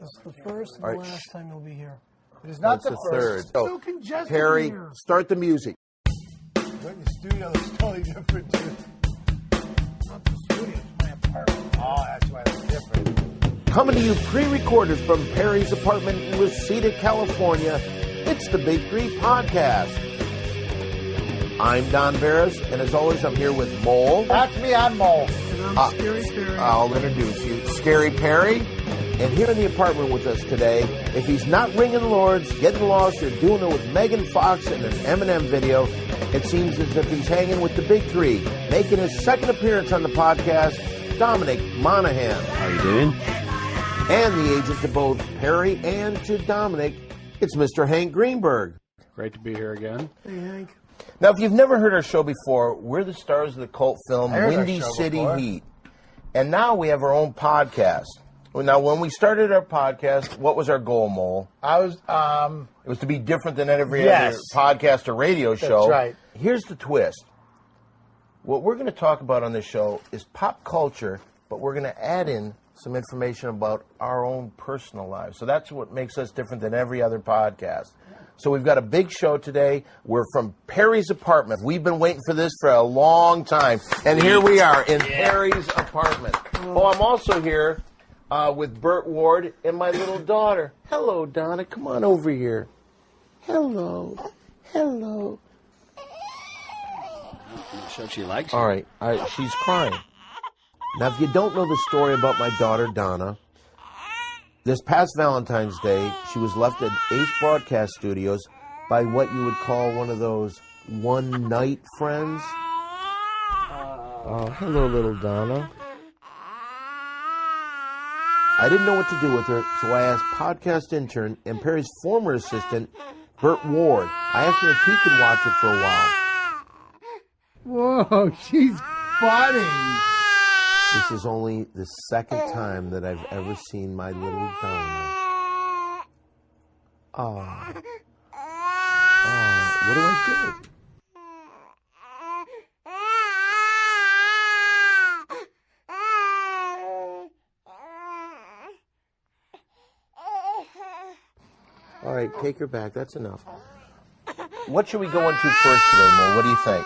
This is the first and the last time you'll be here. It is not the third. It's so congested Perry, here. start the music. But in the studio is totally different, too. Not the studio, it's my apartment. Oh, that's why it's different. Coming to you pre-recorded from Perry's apartment in Reseda, California, it's the Big Three Podcast. I'm Don Barris, and as always, I'm here with Mole. That's me, I'm Mole. And I'm Scary Perry. I'll introduce you. Scary Perry. And here in the apartment with us today, if he's not ringing lords, getting lost, or doing it with Megan Fox in an Eminem video, it seems as if he's hanging with the Big Three, making his second appearance on the podcast, Dominic Monaghan. How you doing? And the agent to both Perry and to Dominic, it's Mr. Hank Greenberg. Great to be here again. Hey, Hank. Now, if you've never heard our show before, we're the stars of the cult film Windy City Heat. And now we have our own podcast. Now, when we started our podcast, what was our goal, Mole? It was to be different than every other podcast or radio show. That's right. Here's the twist. What we're going to talk about on this show is pop culture, but we're going to add in some information about our own personal lives. So that's what makes us different than every other podcast. So we've got a big show today. We're from Perry's apartment. We've been waiting for this for a long time. And here we are in Perry's apartment. Oh, I'm also here with Bert Ward and my little daughter. Hello, Donna. Come on over here. Hello. Hello. I'm not sure she likes it. All right. She's crying. Now, if you don't know the story about my daughter, Donna, this past Valentine's Day, she was left at Ace Broadcast Studios by what you would call one of those one-night friends. Oh, hello, little Donna. I didn't know what to do with her, so I asked podcast intern and Perry's former assistant, Bert Ward. I asked him if he could watch her for a while. Whoa, she's funny. This is only the second time that I've ever seen my little Donna. Oh. Oh, what do I do? All right, take her back. That's enough. What should we go into first today, Mo? What do you think?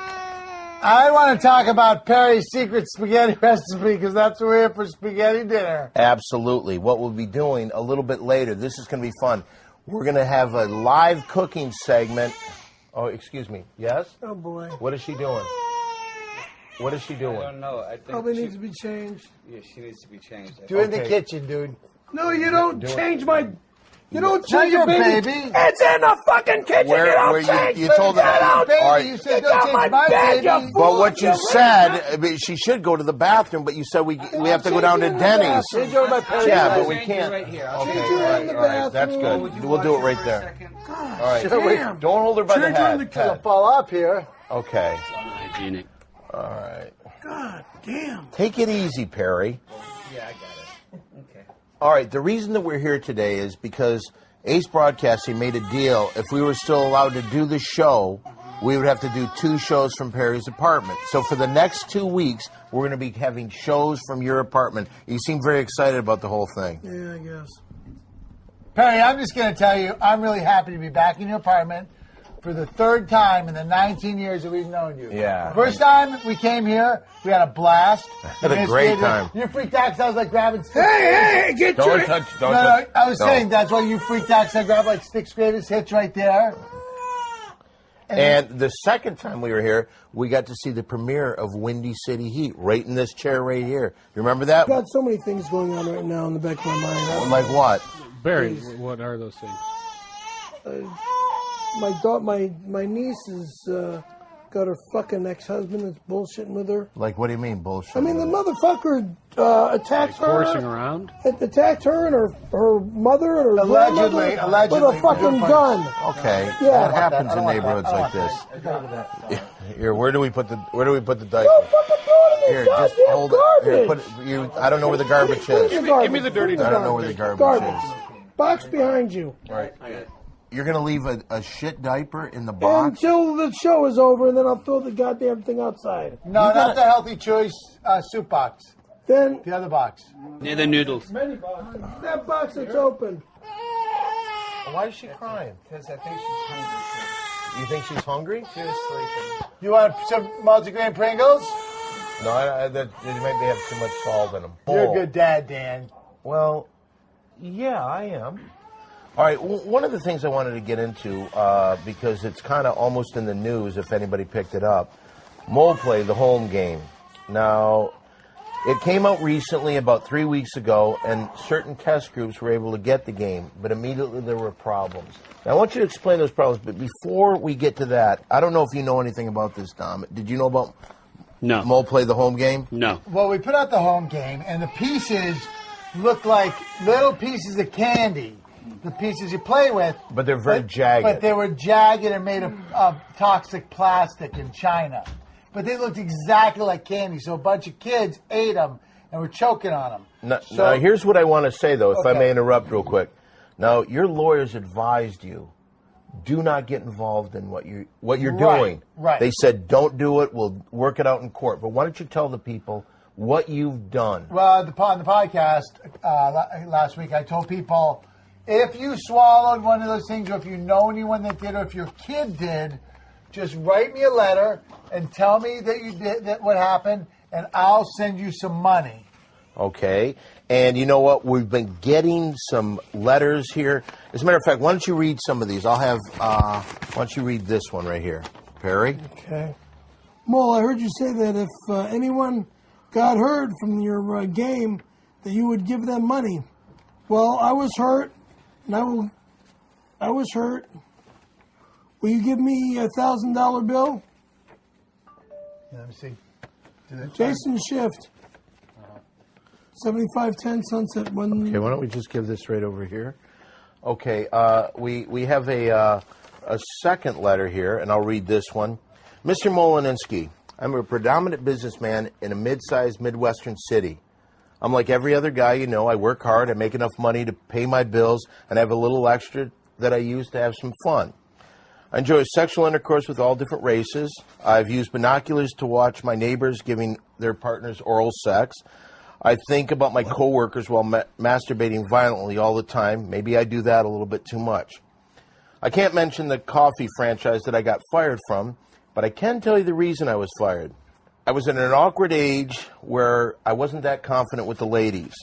I want to talk about Perry's secret spaghetti recipe because that's what we're here for spaghetti dinner. Absolutely. What we'll be doing a little bit later, this is going to be fun. We're going to have a live cooking segment. Oh, excuse me. Yes? Oh, boy. What is she doing? What is she doing? I don't know. I think Probably needs to be changed. Yeah, she needs to be changed. Do it in the kitchen, dude. No, you don't change my... You don't Not change your your baby. baby. It's in the fucking kitchen. Where you don't change you told her, all Baby, right. you said It's don't on change my my bed, baby. you fool. But what you said, I mean, she should go to the bathroom, but you said we have to go down to Denny's. Change over by Perry's Yeah, house. but we can't. Right here. Okay, Change her all in the right, that's bathroom. good. We'll do it right there. God, All right, damn. don't hold her by the Change her in head. the It'll fall up here. Okay, It's unhygienic. all right. God damn. Take it easy, Perry. Yeah, I got it. Okay. All right, the reason that we're here today is because Ace Broadcasting made a deal. If we were still allowed to do the show, we would have to do 2 shows from Perry's apartment. So for the next 2 weeks, we're going to be having shows from your apartment. You seem very excited about the whole thing. Yeah, I guess. Perry, I'm just going to tell you, I'm really happy to be back in your apartment for the 3rd time in the 19 years that we've known you. Yeah. First time we came here, we had a blast. Had a great time. You freaked out because I was like grabbing sticks. Hey, get Don't your... touch, don't No, touch. I was No. saying that's why you freaked out because I grabbed like sticks greatest hits right there. And the second time we were here, we got to see the premiere of Windy City Heat right in this chair right here. You remember that? Got so many things going on right now in the back of my mind. Like what? Barry, what are those things? My niece has got her fucking ex-husband that's bullshitting with her. Like, what do you mean bullshit? I mean, the motherfucker attacked her. Horsing around? Attacked her and her mother and her Allegedly, grandmother with a fucking gun. Okay, Yeah. that happens in neighborhoods like this. Here, where do we put the dice? Don't fucking throw it in Here, the just goddamn hold garbage. it. Here, put it. I don't know where the garbage Put it is. in the garbage. Give me the dirty Put it in I don't know where the garbage Garbage. is. Box behind you. Right. You're gonna leave a shit diaper in the box? Until the show is over, and then I'll throw the goddamn thing outside. No, not the healthy choice soup box. Then The other box. Near the noodles. that box that's open. Why is she crying? Because I think she's hungry. You think she's hungry? She was sleeping. You want some multigrain Pringles? No, they maybe have too much salt in them. You're a good dad, Dan. Well, yeah, I am. All right, one of the things I wanted to get into, because it's kind of almost in the news, if anybody picked it up, Mole Play, the home game. Now, it came out recently, about 3 weeks ago, and certain test groups were able to get the game, but immediately there were problems. Now, I want you to explain those problems, but before we get to that, I don't know if you know anything about this, Dom. Did you know about No. Mole Play, the home game? No. Well, we put out the home game, and the pieces look like little pieces of candy. The pieces you play with. But they're very jagged. But they were jagged and made of toxic plastic in China. But they looked exactly like candy, so a bunch of kids ate them and were choking on them. Now, here's what I want to say, though, if I Okay. may interrupt real quick. Now, your lawyers advised you, do not get involved in what you're Right, doing. right. They said, don't do it. We'll work it out in court. But why don't you tell the people what you've done? Well, on the podcast last week, I told people, if you swallowed one of those things, or if you know anyone that did, or if your kid did, just write me a letter and tell me that you did that what happened, and I'll send you some money. Okay. And you know what? We've been getting some letters here. As a matter of fact, why don't you read some of these? I'll have, why don't you read this one right here? Perry? Okay. Mole, I heard you say that if anyone got hurt from your game, that you would give them money. Well, I was hurt, and I was hurt. Will you give me a $1,000 bill? Let me see. Jason Shift. 7510 Sunset. Okay, why don't we just give this right over here? Okay, we have a second letter here, and I'll read this one. Mr. Molinski, I'm a predominant businessman in a mid-sized Midwestern city. I'm like every other guy you know. I work hard, I make enough money to pay my bills, and I have a little extra that I use to have some fun. I enjoy sexual intercourse with all different races. I've used binoculars to watch my neighbors giving their partners oral sex. I think about my coworkers while masturbating violently all the time. Maybe I do that a little bit too much. I can't mention the coffee franchise that I got fired from, but I can tell you the reason I was fired. I was in an awkward age where I wasn't that confident with the ladies.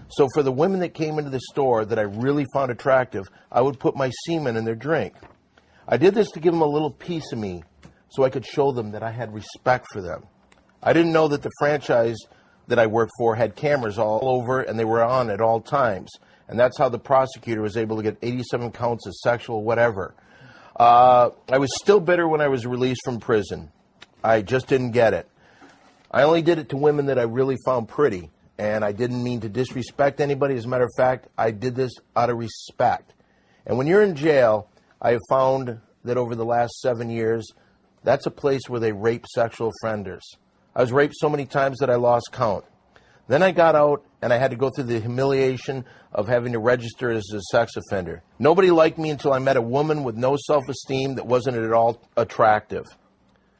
So for the women that came into the store that I really found attractive, I would put my semen in their drink. I did this to give them a little piece of me so I could show them that I had respect for them. I didn't know that the franchise that I worked for had cameras all over and they were on at all times. And that's how the prosecutor was able to get 87 counts of sexual whatever. I was still bitter when I was released from prison. I just didn't get it. I only did it to women that I really found pretty, and I didn't mean to disrespect anybody. As a matter of fact, I did this out of respect. And when you're in jail, I have found that over the last 7 years, that's a place where they rape sexual offenders. I was raped so many times that I lost count. Then I got out, and I had to go through the humiliation of having to register as a sex offender. Nobody liked me until I met a woman with no self-esteem that wasn't at all attractive.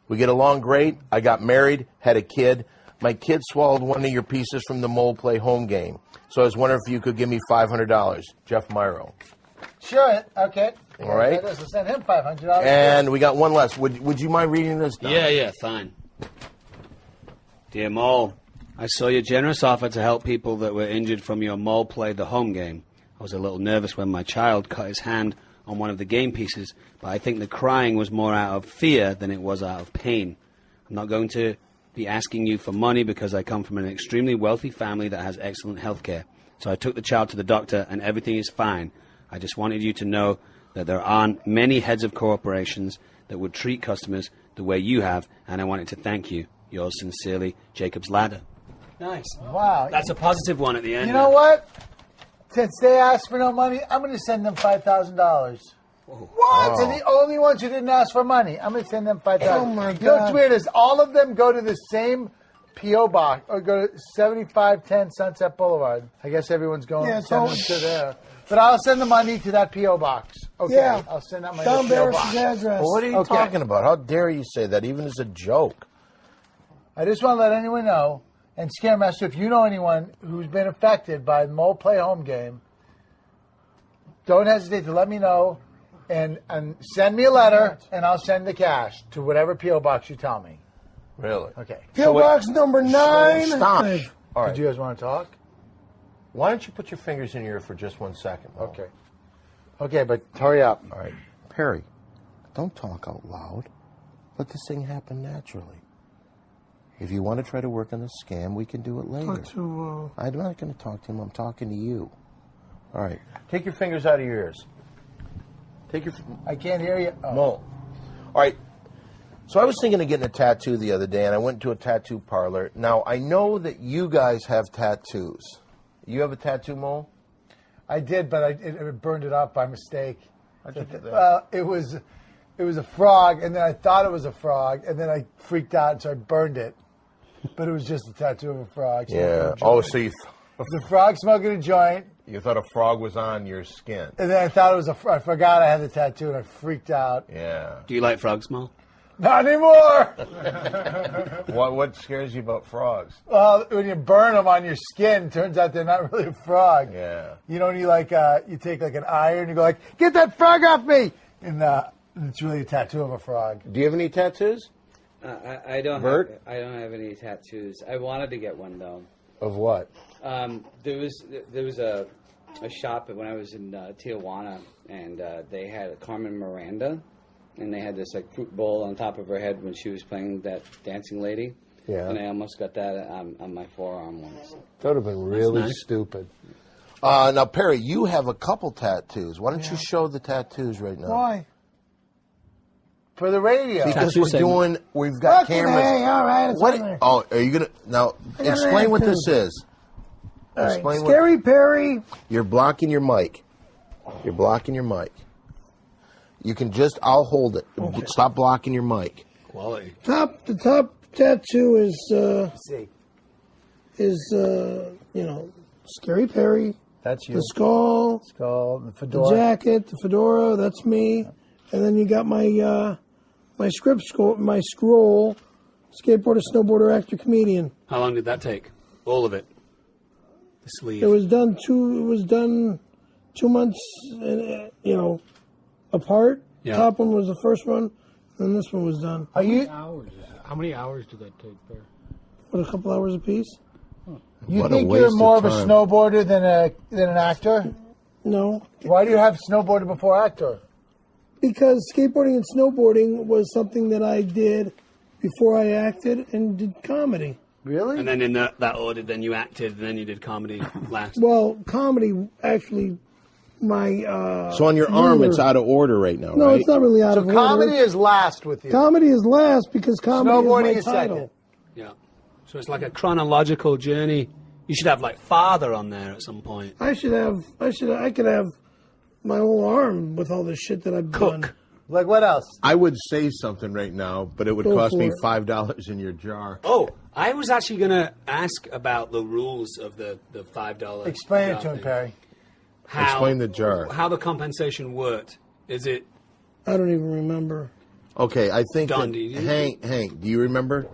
We get along great. I got married, had a kid. My kid swallowed one of your pieces from the Mole Play home game. So I was wondering if you could give me $500. Jeff Myro. Sure. Okay. All right. I'll send him $500. And we got one less. Would you mind reading this down? Yeah, fine. Dear Mole, I saw your generous offer to help people that were injured from your Mole Play the home game. I was a little nervous when my child cut his hand on one of the game pieces, but I think the crying was more out of fear than it was out of pain. I'm not going to be asking you for money because I come from an extremely wealthy family that has excellent health care. So I took the child to the doctor and everything is fine. I just wanted you to know that there aren't many heads of corporations that would treat customers the way you have, and I wanted to thank you. Yours sincerely, Jacob's Ladder. Nice. Wow. That's a positive one at the end. You know what? Since they asked for no money, I'm going to send them $5,000. What? They're the only ones who didn't ask for money. I'm going to send them $5,000. Oh, my You know what's God. weird is all of them go to the same P.O. box, or go to 7510 Sunset Boulevard. I guess everyone's going Yeah, to send them so- to there. But I'll send the money to that P.O. box. Okay. Yeah. I'll send out my Down P.O. Barris' box. address. Well, what are you Okay. talking about? How dare you say that, even as a joke? I just want to let anyone know And Scaremaster, if you know anyone who's been affected by the Mole Play home game, don't hesitate to let me know and send me a letter, and I'll send the cash to whatever P.O. box you tell me. Really? Okay. P.O. Box number 9. Stop. All right. Did you guys want to talk? Why don't you put your fingers in your ear for just 1 second? Mo? Okay. Okay, but hurry up. All right. Perry, don't talk out loud. Let this thing happen naturally. If you want to try to work on the scam, we can do it later. I'm not going to talk to him. I'm talking to you. All right. Take your fingers out of your ears. Take your... I can't hear you. Oh. Mo. All right. So I was thinking of getting a tattoo the other day, and I went to a tattoo parlor. Now, I know that you guys have tattoos. You have a tattoo, Mo? I did, but it burned it off by mistake. How'd you do that? Well, it was a frog, and then I thought it was a frog, and then I freaked out, so I burned it. But it was just a tattoo of a frog. Yeah. Oh, so the frog smoking a joint. You thought a frog was on your skin. And then I thought it was I forgot I had the tattoo, and I freaked out. Yeah. Do you like frogs, Mo? Not anymore! What scares you about frogs? Well, when you burn them on your skin, turns out they're not really a frog. Yeah. You know, when you take like an iron, you go like, get that frog off me! And it's really a tattoo of a frog. Do you have any tattoos? I don't. Bert? I don't have any tattoos. I wanted to get one though. Of what? There was a shop when I was in Tijuana, and they had a Carmen Miranda, and they had this like fruit bowl on top of her head when she was playing that dancing lady. Yeah. And I almost got that on my forearm once. That would have been really nice. stupid. Now, Perry, you have a couple tattoos. Why don't you show the tattoos right now? Why? For the radio. Because Tattoo we've got Fucking cameras. hey, all right, it's What? on there. Oh, are you gonna now I got explain an what attitude. this is? All right, Explain Scary Perry. You're blocking your mic. You're blocking your mic. You can I'll hold it. Stop blocking your mic. Quality. The top tattoo See, is Scary Perry. that's you. The skull, Skull, the the fedora. jacket, the fedora. That's me. And then you got my my my scroll. Skateboarder, snowboarder, actor, comedian. How long did that take? All of it. The sleeve. It was done 2 months, apart. Yeah. Top one was the first one, and this one was done. Are you How many hours did that take there? What, a couple hours apiece? you What a think waste you're more of of a time. snowboarder than an actor? No, Why do you have snowboarder before actor? because skateboarding and snowboarding was something that I did before I acted and did comedy. Really? And then in that order, then you acted, and then you did comedy last. Well, comedy actually, my So on your arm, ruler- it's out of order right now, No, right? it's not really out So of order. comedy is last with you. Comedy is last because comedy Snowboarding is is my title. second. Yeah. So it's like a chronological journey. You should have like father on there at some point. I could have my whole arm with all the shit that I've done. Cook. Like what else? I would say something right now, but it would Go cost for me it. $5 in your jar. Oh, I was actually going to ask about the rules of the $5. Explain it jar to him, thing. Perry. How, Explain the jar. How the compensation worked. Is it I don't even remember. Okay, I think Don, that, do you- Hank, do you remember?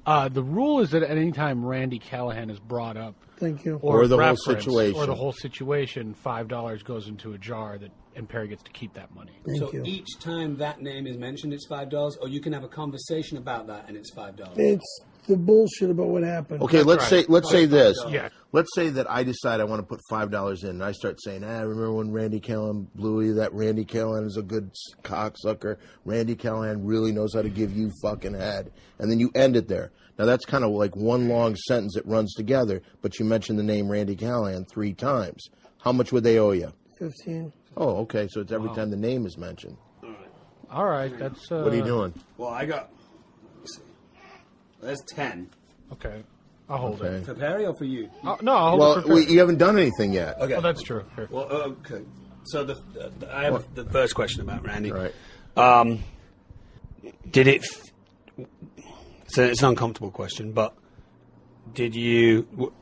The rule is that at any time Randy Callahan is brought up, Thank you. Or the whole referenced, situation. or the whole situation, $5 goes into a jar and Perry gets to keep that money. Thank so you. each time that name is mentioned, it's $5, or you can have a conversation about that and it's $5. It's the bullshit about what happened. Okay, let's say this. Yeah. Let's say that I decide I want to put $5 in, and I start saying, I remember when Randy Callahan blew you, that Randy Callahan is a good cocksucker. Randy Callahan really knows how to give you fucking head. And then you end it there. Now, that's kind of like one long sentence that runs together, but you mentioned the name Randy Callahan 3 times. How much would they owe you? 15. Oh, okay, so it's every time the name is mentioned. All right, that's... What are you doing? Well, I got. Let's see. There's 10. Okay, I'll hold Okay. it. For Perry or for you? No, I'll hold it Well, for Perry. you haven't done anything yet. Okay. Oh, that's true. Here. Well, okay. So I have the first question about Randy. Right. Did it? So it's an uncomfortable question, but did you?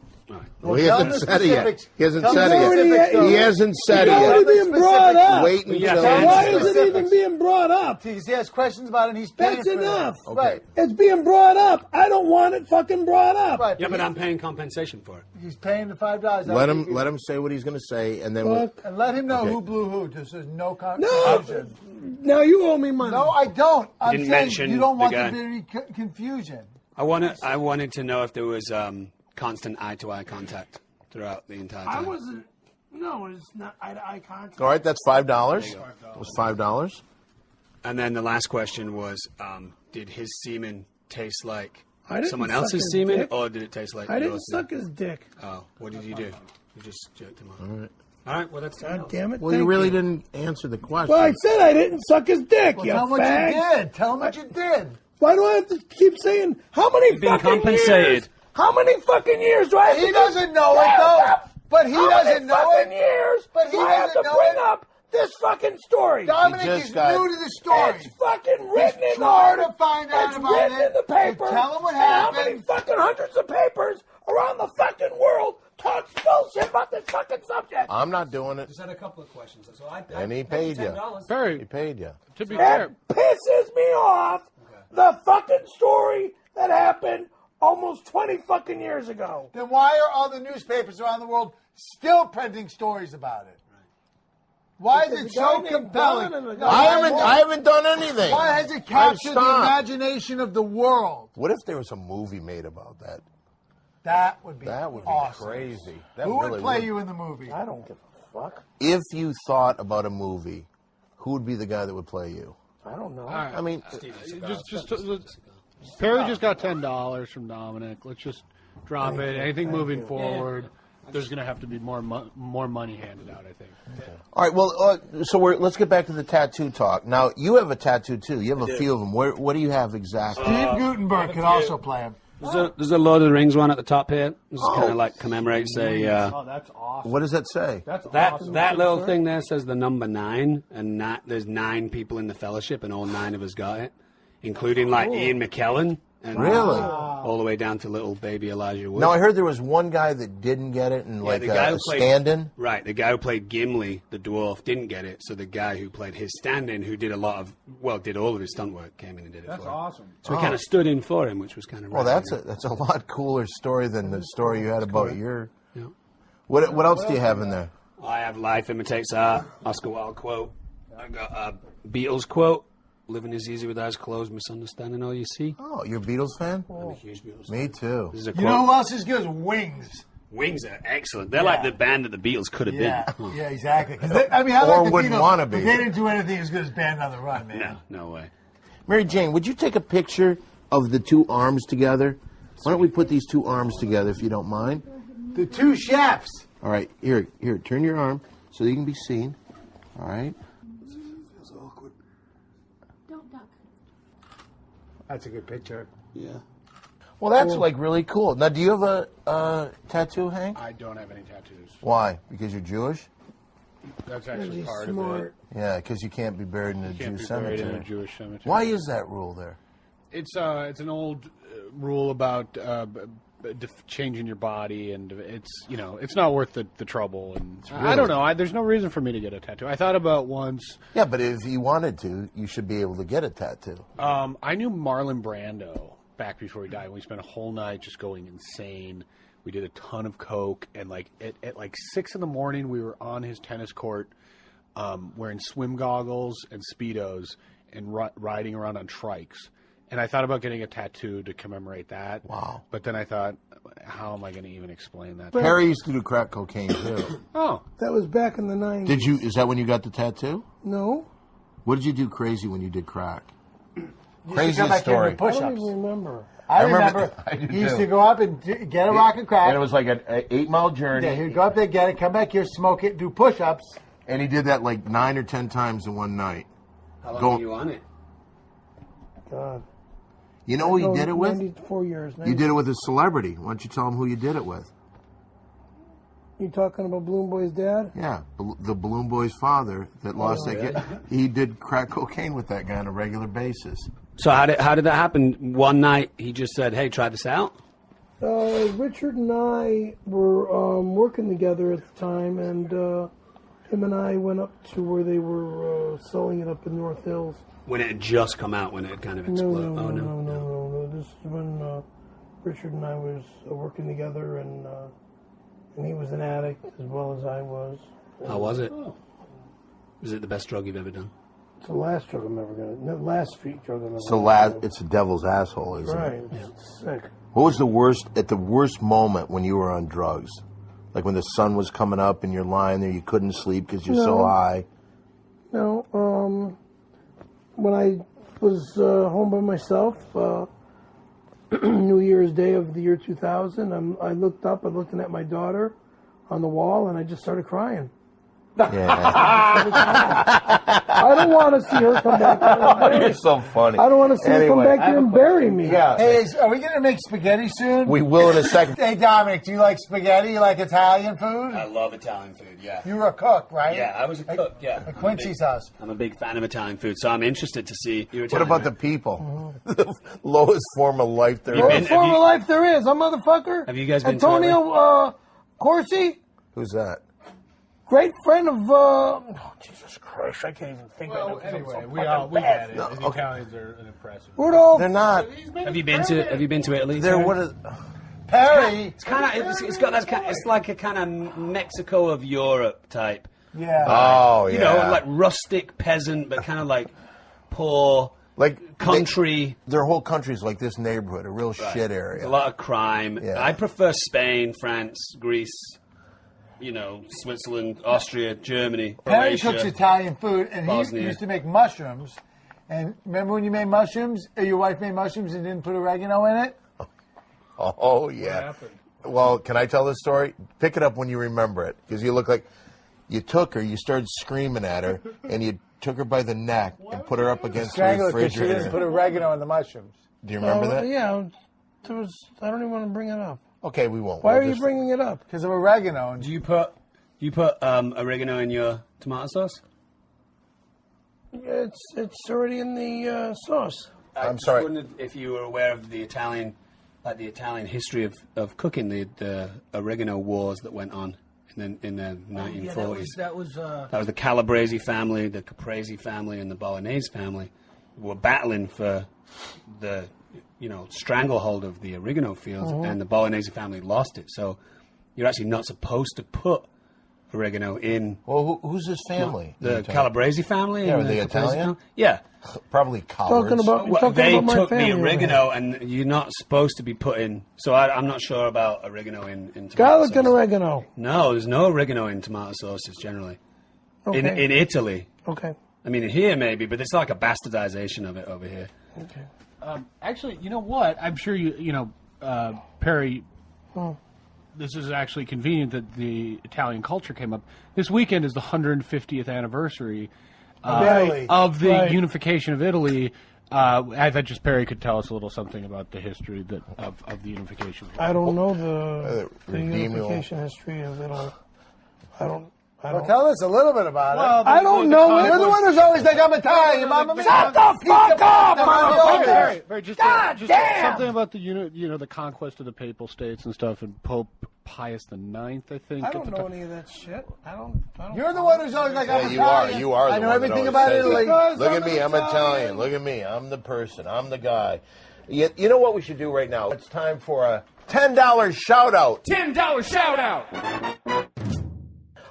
Well, he hasn't the said it yet. specifics. He hasn't Tell said me it the yet. specifics, though. He hasn't said It's it already yet. being brought up. Wait until. Why is it even being brought up? Because he has questions about it and he's paying That's for enough. it. Right. It's being brought up. I don't want it fucking brought up. Right. Yeah, but I'm paying compensation for it. He's paying the $5. Let him say what he's going to say, and then we'll. And let him know Okay. who blew who. Just there's no No. confusion. Now you owe me money. No, I don't. I'm didn't saying mention you don't the want guy. there to be confusion. I wanted to know if there was constant eye-to-eye contact throughout the entire I time. wasn't. No, it's not eye-to-eye contact. All right, that's $5. It was $5. And then the last question was, did his semen taste like I didn't someone suck else's his semen, dick. or did it taste like I didn't yours? suck his dick. Oh, what did you do? You just jerked him off. All right, well, that's God damn it. Well, you thank really didn't answer the question. Well, I said I didn't suck his dick, Well, you tell him what you fag. did. Tell him what you did. Why do I have to keep saying how many been fucking compensated. years? How many fucking years do I have to He doesn't know it, though. But he how doesn't many know fucking it. years But he do I have doesn't to know bring it. up this fucking story? Dominic just is got- new to the story. It's fucking written in the trying to article. find out It's about written it. in the paper. So tell him what And how many happened. fucking hundreds of papers around the fucking world talk bullshit about this fucking subject? I'm not doing it. Just had a couple of questions. So And he paid you. Very, He paid you. to be fair, That pisses me off. The fucking story that happened almost 20 fucking years ago. Then why are all the newspapers around the world still printing stories about it? Why is it Because so the guy named compelling? Don and the No, guy- I haven't done anything. Why has it I've captured the stopped. imagination of the world? What if there was a movie made about that? That would be That would be awesome. crazy. That Who really would play you in the movie? I don't give a fuck. If you thought about a movie, who would be the guy that would play you? I don't know. all right. I mean, Perry just got $10 from Dominic. Let's just drop it. Anything moving forward, there's going to have to be more money handed out, I think. all right. Well, so let's get back to the tattoo talk. Now, you have a tattoo too. You have a few of them. What do you have exactly? Steve Gutenberg could also play him. There's a Lord of the Rings one at the top here. This kind of like commemorates a. Oh, that's awesome. What does that say? That's That awesome. that little thing there says the number 9, and there's 9 people in the fellowship, and all 9 of us got it, including like Ian McKellen, and Really? all the way down to little baby Elijah Wood. Now, I heard there was one guy that didn't get it, and like the guy a who played- stand-in. Right, the guy who played Gimli, the dwarf, didn't get it. So the guy who played his stand-in, who did did all of his stunt work, came in and did it. That's for him. awesome. So we kind of stood in for him, which was kind of. Well, that's a lot cooler story than the story you had about your. What else do you have in there? I have "Life imitates art," Oscar Wilde quote. I got a Beatles quote: "Living is easy with eyes closed, misunderstanding all you see." Oh, you're a Beatles fan? I'm a huge Beatles. Me too. This is a You quote. know who else is good? Wings. Wings are excellent. They're like the band that the Beatles could have Yeah, been. yeah, exactly. 'Cause I mean, I Or like the wouldn't Beatles, wanna but be. they didn't do anything as good as Band on the Run, man. No way. Mary Jane, would you take a picture of the two arms together? Why don't we put these two arms together, if you don't mind? The two chefs. All right, here, turn your arm so that you can be seen. All right. Don't duck. That's a good picture. Yeah. Well, that's like really cool. Now, do you have a tattoo, Hank? I don't have any tattoos. Why? Because you're Jewish? That's actually He's part of smart. it. Yeah, because you can't be buried in a Can't Jewish be buried in a cemetery. Jewish cemetery. Why is that rule there? It's an old rule about changing your body, and it's not worth the trouble. And I don't know. There's no reason for me to get a tattoo. I thought about once. Yeah, but if you wanted to, you should be able to get a tattoo. I knew Marlon Brando back before he died. We spent a whole night just going insane. We did a ton of coke, and like at like 6 a.m, we were on his tennis court, wearing swim goggles and Speedos and riding around on trikes. And I thought about getting a tattoo to commemorate that. Wow. But then I thought, how am I going to even explain that? Perry used to do crack cocaine too. Oh, That was back in the 90s. Did you? Is that when you got the tattoo? No. What did you do crazy when you did crack? You should Craziest come back here story. and do I don't push-ups. even remember. I remember- remember. I do He used too. to go up and get a rock and crack. And it was like an 8-mile journey. Yeah, he'd go up there, get it, come back here, smoke it, do push-ups. And he did that like 9 or 10 times in one night. How long Go- were you on it? God. You know who you did it with? 94 years. You did it with a celebrity. Why don't you tell him who you did it with? You talking about Balloon Boy's dad? Yeah, the Balloon Boy's father that lost that kid. He did crack cocaine with that guy on a regular basis. So how did that happen? One night he just said, "Hey, try this out." Richard and I were working together at the time, and him and I went up to where they were selling it up in North Hills. When it had just come out, when it had kind of exploded. No. This is when Richard and I was working together, and he was an addict as well as I was. How was it? Was it the best drug you've ever done? It's the last drug I'm ever gonna. The last street drug I'm ever. It's the devil's asshole, isn't right. it? It's sick. What was the worst moment when you were on drugs? Like when the sun was coming up and you're lying there, you couldn't sleep because you're so high. No. When I was home by myself, New Year's Day of the year 2000, I looked up, I'm looking at my daughter on the wall, and I just started crying. Yeah. I don't want to see her come back here and bury You're me. so funny. I don't want to see her come back here and bury me. Yeah. Hey, are we going to make spaghetti soon? We will in a second. Hey, Dominic, do you like spaghetti? You like Italian food? I love Italian food, yeah. You were a cook, right? Yeah, I was a cook, yeah. At Quincy's house. I'm a big fan of Italian food, so I'm interested to see your What Italian. about the people? The lowest form of life there Lowest is. form of life there is, motherfucker. Have you guys been to Antonio Corsi, Who's that? great friend of. Jesus Christ, I can't even think of it. Anyway, we get it. The Italians are an impressive. Rudolph. They're not. Have you been to Italy? They're Terry? what is. Perry. It's kind of it's got that kind. It's like a kind of Mexico of Europe type. Yeah. Oh, yeah. You know, like rustic peasant, but kind of like poor, like country. Their whole country's like this neighborhood, a real shit There's area. a lot of crime. Yeah. I prefer Spain, France, Greece. You know, Switzerland, Austria, Germany, Perry Croatia. cooks Italian food, and he Bosnia. used to make mushrooms. And remember when you made mushrooms? Or your wife made mushrooms and didn't put oregano in it? Oh, yeah. Well, can I tell this story? Pick it up when you remember it, because you look like you took her, you started screaming at her, and you took her by the neck and put her up against the Strangle her because she didn't put refrigerator. oregano in the mushrooms. Do you remember that? Yeah, there was. I don't even want to bring it up. Okay, we won't. Why We'll are you just- bringing it up? Because of oregano. And Do you put oregano in your tomato sauce? It's already in the sauce. I'm sorry. Wondered if you were aware of the Italian history of cooking, the oregano wars that went on in the 1940s. That was. That was the Calabrese family, the Caprese family, and the Bolognese family were battling for the stranglehold of the oregano fields, and the Bolognese family lost it. So you're actually not supposed to put oregano in Well, who's this family? the Calabrese family. Yeah, and are they Caprese Italian? family. Yeah. Probably cowards. Talking about. Well, talking they about my took family the over oregano, and you're not supposed to be putting. So I'm not sure about oregano in tomato Garlic sauce. and oregano. No, there's no oregano in tomato sauces generally. Okay. In Italy, Okay. I mean, here maybe, but it's like a bastardization of it over here. Okay. Actually, you know what? I'm sure Perry. This is actually convenient that the Italian culture came up. This weekend is the 150th anniversary Italy. of the Right. unification of Italy. I thought just Perry could tell us a little something about the history of the unification. I don't know the Redeem unification history of it all. I don't. Well, tell us a little bit about it. I don't know it. You're the one who's always like, I'm Italian, Mama. Shut the fuck up, Perry, motherfucker! just God just damn! something about the the conquest of the papal states and stuff, and Pope Pius IX, I think. I don't know any of that shit. I don't. You're the one who's always like, I'm Yeah, Italian. you are. I The know one that everything always about says Italy. that. Look I'm at me, I'm Italian. Look at me, I'm the person, I'm the guy. You know what we should do right now? It's time for a $10 shout out. $10 shout out.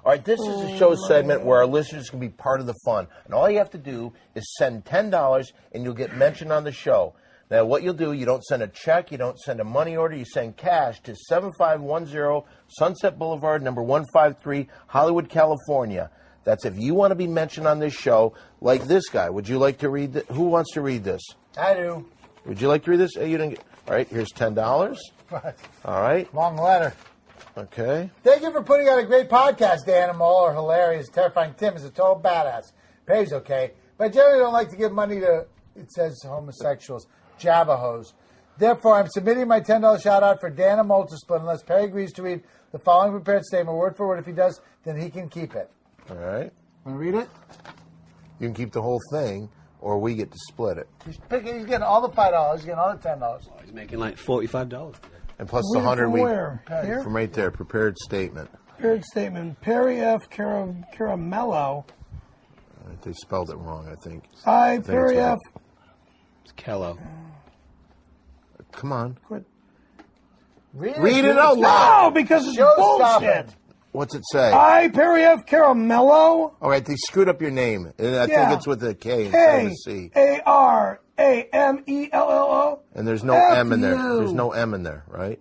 All right, this is a show segment where our listeners can be part of the fun. And all you have to do is send $10 and you'll get mentioned on the show. Now, what you'll do, you don't send a check, you don't send a money order, you send cash to 7510 Sunset Boulevard, number 153, Hollywood, California. That's if you want to be mentioned on this show, like this guy. Would you like to read this? Who wants to read this? I do. Would you like to read this? You didn't get... All right, here's $10. All right, Long letter. okay. Thank you for putting out a great podcast, Animal, or hilarious. Terrifying Tim is a total badass. Pays okay, but I generally don't like to give money to, it says homosexuals, Javajos. Therefore, I'm submitting my $10 shout out for Dan and Multisplit unless Perry agrees to read the following prepared statement word for word. If he does, then he can keep it. All right. Want to read it? You can keep the whole thing, or we get to split it. He's getting all the $5. He's getting all the $10. He's making like $45. And plus Read the 100 from we where? Here? from right there, prepared statement. Prepared statement. Perry F. Caramello. They spelled it wrong, I think. I, it's Perry right. F. It's Kello. Come on. Quit. Read it out loud. No, because it's Show bullshit. stopping. What's it say? I, Perry F. Caramello. All right, they screwed up your name. And I think it's with a K instead of a C. K-A-R-A-M-E-L-L-O. And there's no F M in there. you. There's no M in there, right?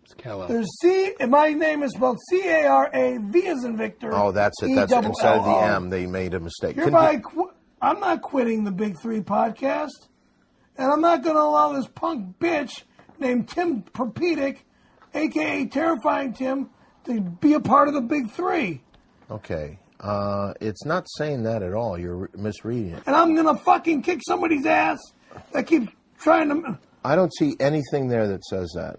It's Kello. There's C. My name is spelled C-A-R-A-V as in Victor. Oh, that's it. That's instead of the M, they made a mistake. I'm not quitting the Big Three podcast, and I'm not going to allow this punk bitch named Tim Perpedic, a.k.a. Terrifying Tim, to be a part of the Big Three. Okay. It's not saying that at all. You're misreading it. And I'm going to fucking kick somebody's ass that keeps trying to... I don't see anything there that says that.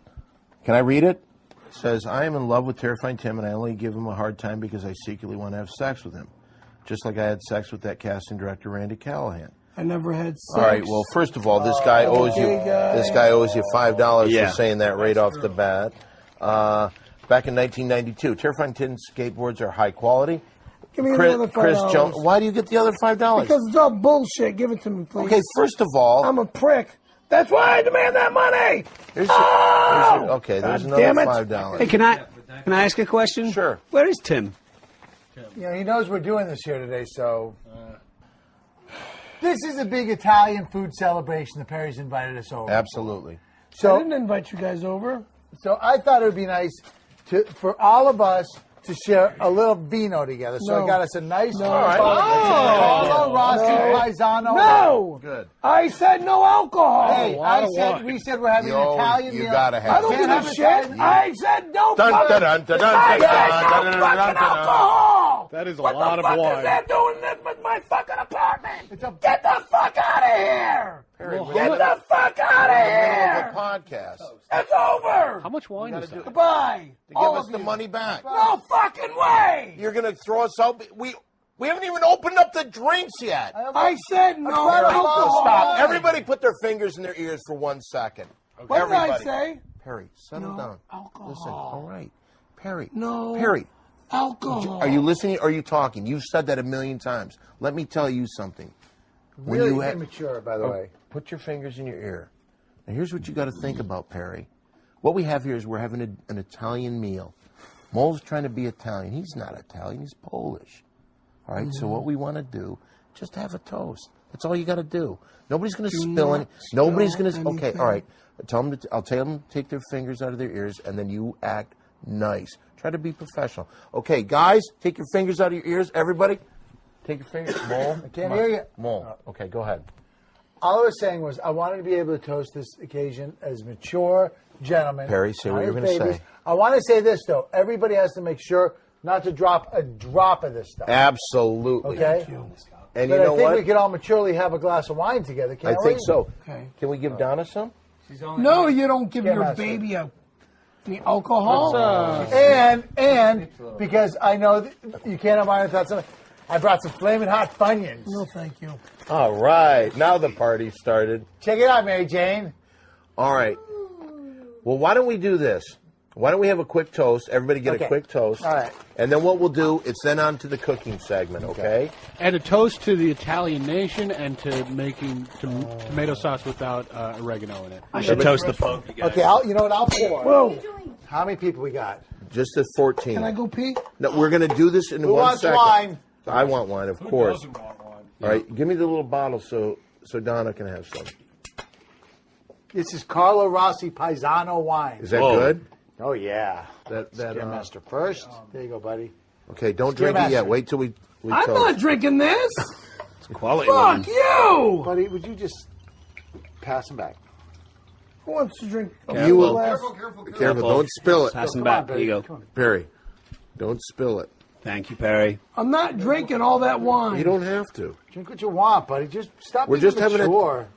Can I read it? It says, I am in love with Terrifying Tim, and I only give him a hard time because I secretly want to have sex with him. Just like I had sex with that casting director, Randy Callahan. I never had sex. All right. Well, first of all, this guy owes you. This guy owes you $5 for saying that right off the bat. Back in 1992, Terrifying Tim skateboards are high quality. Give me another $5. Chris Jones. Why do you get the other $5? Because it's all bullshit. Give it to me, please. Okay. First of all, I'm a prick. That's why I demand that money. there's God another damn it. $5. Hey, can I ask a question? Sure. Where is Tim? Yeah, he knows we're doing this here today, so. This is a big Italian food celebration. The Perrys invited us over. Absolutely. I So, didn't invite you guys over. so I thought it would be nice for all of us to share a little vino together. So No. I got us a nice No. Carlo Rossi Paisano. No. Good. I said no alcohol. Hey, we said we're having an Italian you meal. gotta have I don't it. give Can't a have shit. Italian- I said no Dun, fucking, dun, dun, dun, dun, I dun, said dun, no dun, dun, fucking dun, dun. alcohol. That is a what lot the of fuck wine. is that doing with my fucking apartment? It's a- Get the fuck out of here. Perry, we're Get in the fuck out of the middle here. of a podcast. It's over. How much wine is that? Goodbye. Give All us of the you. money back. No fucking way. You're going to throw us out. We haven't even opened up the drinks yet. I said no Perry, alcohol. Stop. Everybody put their fingers in their ears for 1 second. What did I Everybody. say? Perry, settle No down. alcohol. Listen, all right. Perry. No Perry, alcohol. are you listening or are you talking? You've said that a million times. Let me tell you something. When Really you immature, by the way. Put your fingers in your ear. Now, here's what you got to think about, Perry. What we have here is we're having an Italian meal. Mole's trying to be Italian. He's not Italian. He's Polish. All right. So what we want to do, just have a toast. That's all you got to do. Nobody's going to spill any. Nobody's going to. Okay. All right. I'll tell them to take their fingers out of their ears, and then you act nice. Try to be professional. Okay, guys, take your fingers out of your ears. Everybody, take your fingers. Mole. I can't hear you. Mole. Okay, go ahead. All I was saying was I wanted to be able to toast this occasion as mature gentlemen. Perry, say what not you're as gonna babies. say. I want to say this, though. Everybody has to make sure not to drop a drop of this stuff. Absolutely. Okay? And But you know I think what? we could all maturely have a glass of wine together, I can't we? think so. Okay. Can we give Donna some? No, you don't give Can't your ask her. baby any alcohol. And because I know that you can't have wine without something, I brought some flaming hot Funyuns. No, thank you. All right. Now the party started. Check it out, Mary Jane. All right. Well, why don't we do this? Why don't we have a quick toast? Everybody get Okay. a quick toast. All right. And then what we'll do, it's then on to the cooking segment, okay? And a toast to the Italian nation and to making tomato sauce without oregano in it. I should toast the Pope. Okay, you know what? I'll pour. Whoa. How many people we got? Just at 14. Can I go pee? No, we're going to do this in Who 1 wants second. wine? I want wine, of course. All right, give me the little bottle so Donna can have some. This is Carlo Rossi Paisano wine. Is that Whoa. good? Oh, yeah. That Master first. There you go, buddy. Okay, don't drink it yet. Master. Wait till we I'm toast. not drinking this. It's quality Fuck wine. you. Buddy, would you just pass him back? Who wants to drink? a You will. glass? Careful, don't spill it. Pass him Come on, back. Here you buddy. go. Come on. Perry, don't spill it. Thank you, Perry. I'm not drinking all that wine. You don't have to. Drink what you want, buddy. Just stop We're being just having a- mature.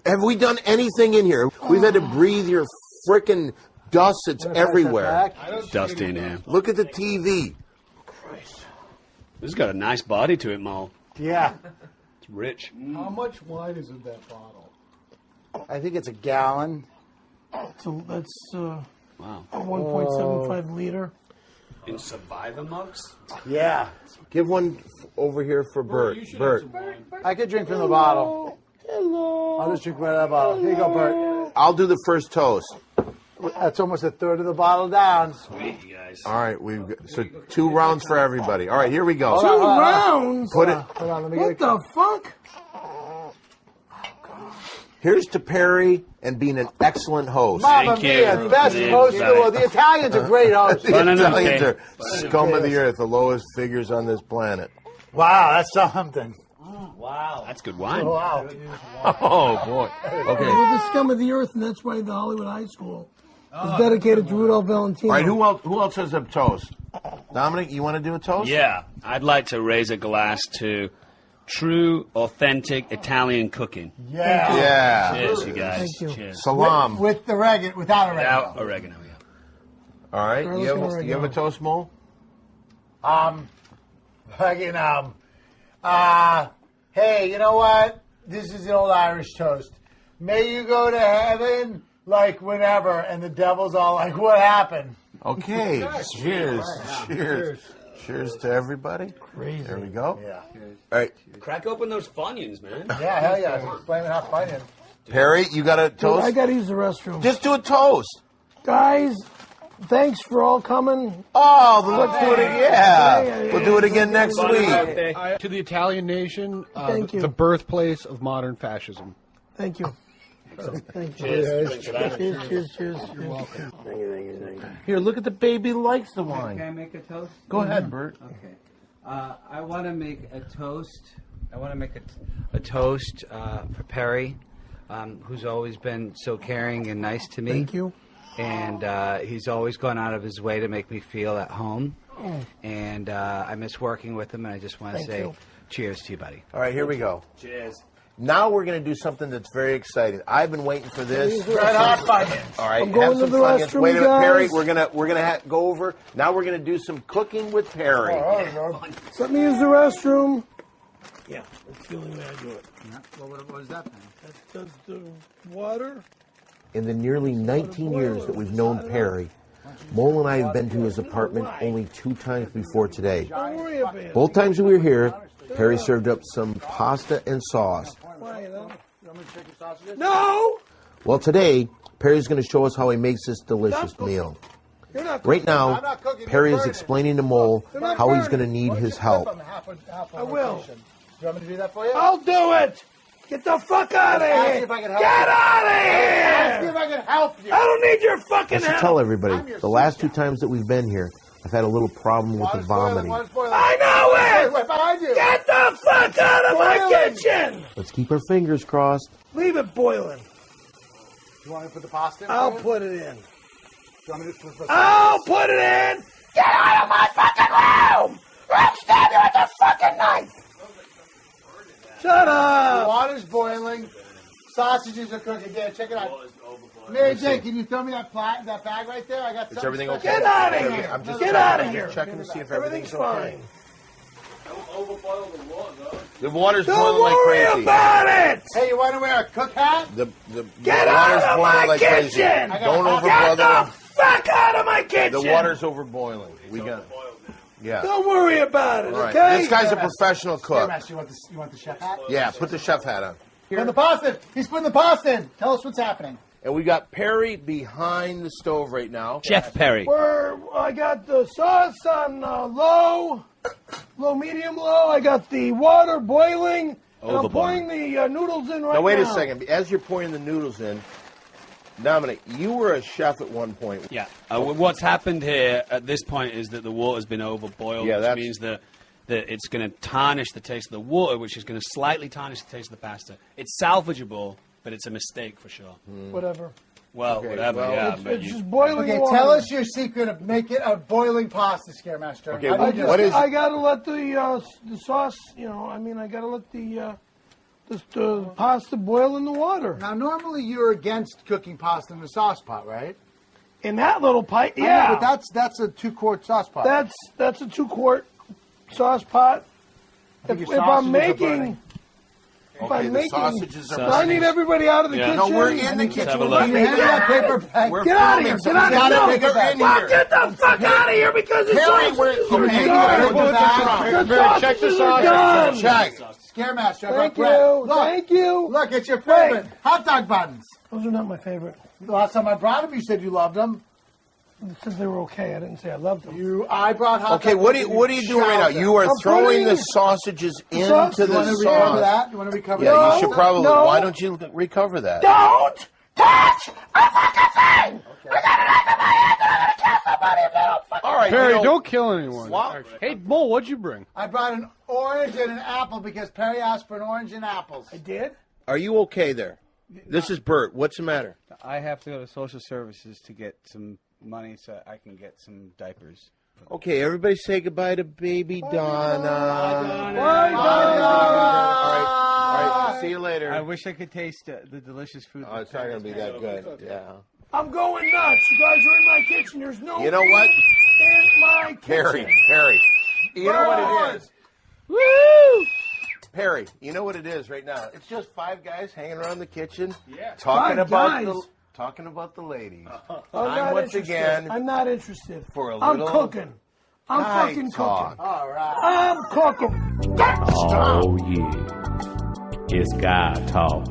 Have we done anything in here? We've had to breathe your frickin' dust. It's Wanna pass that everywhere. back? Dusty in here. Look at the TV. This has got a nice body to it, Mal. Yeah. It's rich. How much wine is in that bottle? I think it's a gallon. That's Wow. a 1.75 liter. In Survivor mugs? Yeah. Give one over here for Bert. Bert. I could drink from the bottle. Hello. I'll just drink right out of the bottle. Here you go, Bert. I'll do the first toast. That's almost a third of the bottle down. Sweet, you guys. All right, so 2 rounds for everybody. All right, here we go. 2 rounds? Put it. Hold on, let me What get it. the fuck? Here's to Perry and being an excellent host. Mamma Thank you. mia, best Thank host you. in the world. The Italians are great hosts. The No, no, no, Italians okay. are scum of the earth, the lowest figures on this planet. Wow, that's something. Wow. That's good wine. Wow. Oh boy. Okay. We're the scum of the earth, and that's why the Hollywood High School is dedicated to Rudolph Valentino. All right, who else has a toast? Dominic, you want to do a toast? Yeah. I'd like to raise a glass to true, authentic Italian cooking. Yeah. Yeah. Cheers, you guys. Thank you. Cheers. Salam. With the oregano, without oregano. Without oregano, yeah. All right. Garlic You and have a oregano. toast, Mole? Fucking, hey, you know what? This is the old Irish toast. May you go to heaven like whenever, and the devil's all like, what happened? Okay. Cheers. Cheers. Cheers to everybody. Crazy. There we go. Yeah. All right. Crack open those Funyuns, man. Yeah, hell yeah. Explaining how funny it is. Perry, you got a Dude, toast? I got to use the restroom. Just do a toast. Guys, thanks for all coming. Oh, let's do it again. Yeah. Yeah. We'll do it again next week. To the Italian nation, Thank you. the birthplace of modern fascism. Thank you. Thank you. Cheers. Cheers. You're welcome. Thank you. Here, look at the baby likes the wine. Can I make a toast? Go ahead, Bert. Okay. I want to make a toast. I want to make a toast for Perry, who's always been so caring and nice to me. Thank you. And he's always gone out of his way to make me feel at home. And I miss working with him, and I just want to Thank say you. cheers to you, buddy. All right, here we go. Cheers. Now we're going to do something that's very exciting. I've been waiting for this. Red hot Funyuns. All right, I'm going have to some the Funyuns. restroom, Wait a minute, Perry. guys. We're gonna go over. Now we're gonna do some cooking with Perry. Let me use the restroom. Yeah, that's the only way I do it. What is that thing? That's the water. In the nearly 19 years that we've known Perry, Mole and I have been to his apartment only 2 times before today. Don't worry about it. Both times we were here, Perry served up some pasta and sauce. No! Well, today, Perry's going to show us how he makes this delicious meal. You're not Right now, I'm not cooking, Perry you're is burning. explaining to Mole not how he's burning. going to need his help. I will. Do you want me to do that for you? I'll do it! Get the fuck out of Ask here! if I can help Get you. out of Ask me here! if I can help you. I don't need your I fucking should help! tell everybody, the last 2 times that we've been here, I've had a little problem with the vomiting. I know it! Wait, behind you. Get the fuck out of my Boiling. kitchen! Let's keep our fingers crossed. Leave it boiling. You want me to put the pasta in? I'll for you? put it in. Do you want me to put I'll put it in! Get out of my fucking room! Or I'll stab you with a fucking knife! Shut The up! water's boiling. Sausages are cooking. Yeah, check it out. Mary Jane, can you throw me that bag right there? I got Is something everything special. okay? Get out of Okay, here! I'm just Get checking- out of I'm here! just checking to see if Everything's everything's okay. fine. Don't overboil the water, though. The water's Don't boiling like worry crazy. about it! Hey, you want to wear a cook hat? The Get water's out of boiling my like kitchen! crazy. I got Don't hot- overboil Get the the fuck out of my kitchen! The water's over boiling. We got. Yeah. Don't worry about it, All right. okay? This guy's a professional Here, cook. Max, you want the chef hat? Yeah. Put the chef hat on. Put the pasta in. He's putting the pasta in. Tell us what's happening. And we got Perry behind the stove right now. Chef Perry. I got the sauce on low, medium, low. I got the water boiling. And I'm Overboiling. pouring the noodles in right now. Now wait a second. As you're pouring the noodles in, Dominic, you were a chef at one point. Yeah. What's happened here at this point is that the water's been overboiled, Yeah, which that's- means that it's going to tarnish the taste of the water, which is going to slightly tarnish the taste of the pasta. It's salvageable, but it's a mistake for sure. Whatever. Well, Okay, whatever, well, yeah. It's, but it's you- just boiling Okay, water. tell us your secret of making a boiling pasta, Scaremaster. Okay, How do you do what it? is- I gotta let the sauce. I gotta let the pasta boil in the water. Now, normally you're against cooking pasta in a sauce pot, right? In that little pipe, I know, yeah. but that's a 2-quart sauce pot. That's a 2-quart sauce pot. think If your I'm sausages are making, burning. Okay, the sausages are I need everybody out of the kitchen. No, we're in the kitchen. have a Let look. me Hand that paper back. We're Get out of filming, here! so Get out we of gotta here! pick up in Well, here. get the fuck out of here because the Harry, sausages we're are hanging done. out. Back. Check the Sausages sauce. are done. Check. Scaremaster. I Thank brought bread. you. Look, Thank you. look, it's your favorite. Hot dog buns. Those are not my favorite. The last time I brought them, you said you loved them. It said they were okay. I didn't say I loved them. I brought hot Okay, dog what buns. are you doing right now? You are I'm throwing putting the sausages into sauce- the You want to recover sauce. that? You want to recover Yeah, that? you should probably. No. Why don't you recover that? Don't touch a fucking thing! I got it under my hand and I'm gonna kill somebody if they don't fucking... All right, Perry, you know, don't kill anyone. Swap. Hey, Bull, what'd you bring? I brought an orange and an apple because Perry asked for an orange and apples. I did? Are you okay there? This is Bert. What's the matter? I have to go to social services to get some money so I can get some diapers. Okay, everybody say goodbye to baby Donna. Bye, All right, see you later. I wish I could taste the delicious food. Oh, it's not going to be that good. Yeah. I'm going nuts. You guys are in my kitchen. There's no You know what? food in my kitchen. Perry. You know what it is? Woo! Perry, you know what it is right now? It's just five guys hanging around the kitchen, Five guys? talking about the ladies. I'm Time not once interested. again I'm not interested. for a I'm little cooking. I'm guy fucking talk. cooking. All right. I'm cooking. Oh yeah, it's guy talk.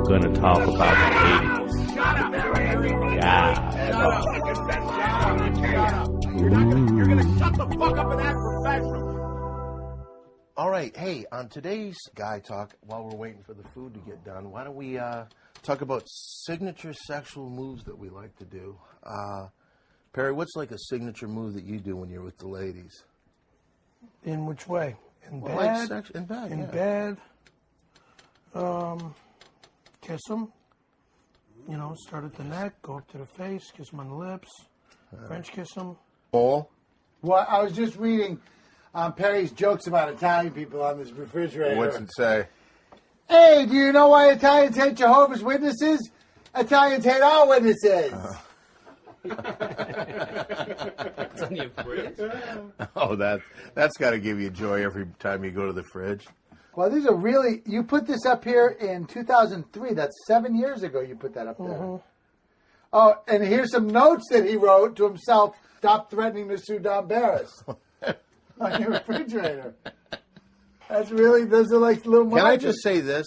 Gonna talk about the 80s. Shut up, guy talk. You're gonna shut the fuck up and act professional. All right, hey, on today's Guy Talk, while we're waiting for the food to get done, why don't we talk about signature sexual moves that we like to do? Perry, what's like a signature move that you do when you're with the ladies? In which way? In Well, bed? like sex in bed. In yeah. bed. Kiss them. You know, start at the neck, go up to the face, kiss them on the lips, French kiss them. Bowl? Well, I was just reading Perry's jokes about Italian people on this refrigerator. What's it say? Hey, do you know why Italians hate Jehovah's Witnesses? Italians hate all witnesses. It's on your fridge. Oh, that's got to give you joy every time you go to the fridge. Well, these are really... You put this up here in 2003. That's 7 years ago you put that up there. Mm-hmm. Oh, and here's some notes that he wrote to himself. Stop threatening to sue Don Barris. On your refrigerator. That's really... Those are like little... Can I just say this?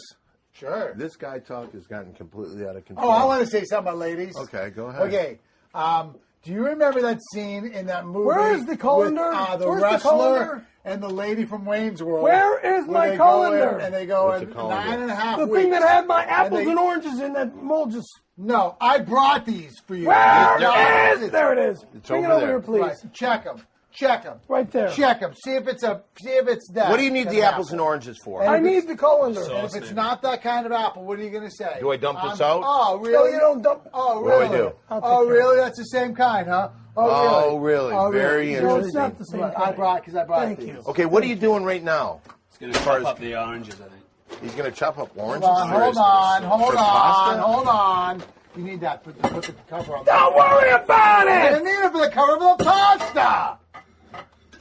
Sure. This Guy Talk has gotten completely out of control. Oh, I want to say something about ladies. Okay, go ahead. Okay. Do you remember that scene in that movie? Where is the colander? With, the Where's the wrestler colander? and the lady from Wayne's World. Where is where my they go colander? in and they go What's in a colander? 9.5 The weeks. thing that had my apples they- and oranges in that mold just... No, I brought these for you. Where is? There it is. Bring it over over there. here, please. Right, check them. Check them. Right there. Check them. See if it's that. What do you need kind the of apples and apple. oranges for? And I if need it's- the colander. And if it's not that kind of apple, what are you going to say? Do I dump this out? Oh, No, really? you don't dump... Oh, What do I really? do? I'll take Oh, care really? of it. That's the same kind, huh? Oh, really? Very No, interesting. it's not the same Look, kind. I brought Thank these. you. Okay, what are you doing right now? It's going to chop up the oranges, I think. He's going to chop up oranges? Hold on. For pasta? Hold on. You need that. Put the cover on. Don't worry about I it! didn't need it for the cover of the pasta.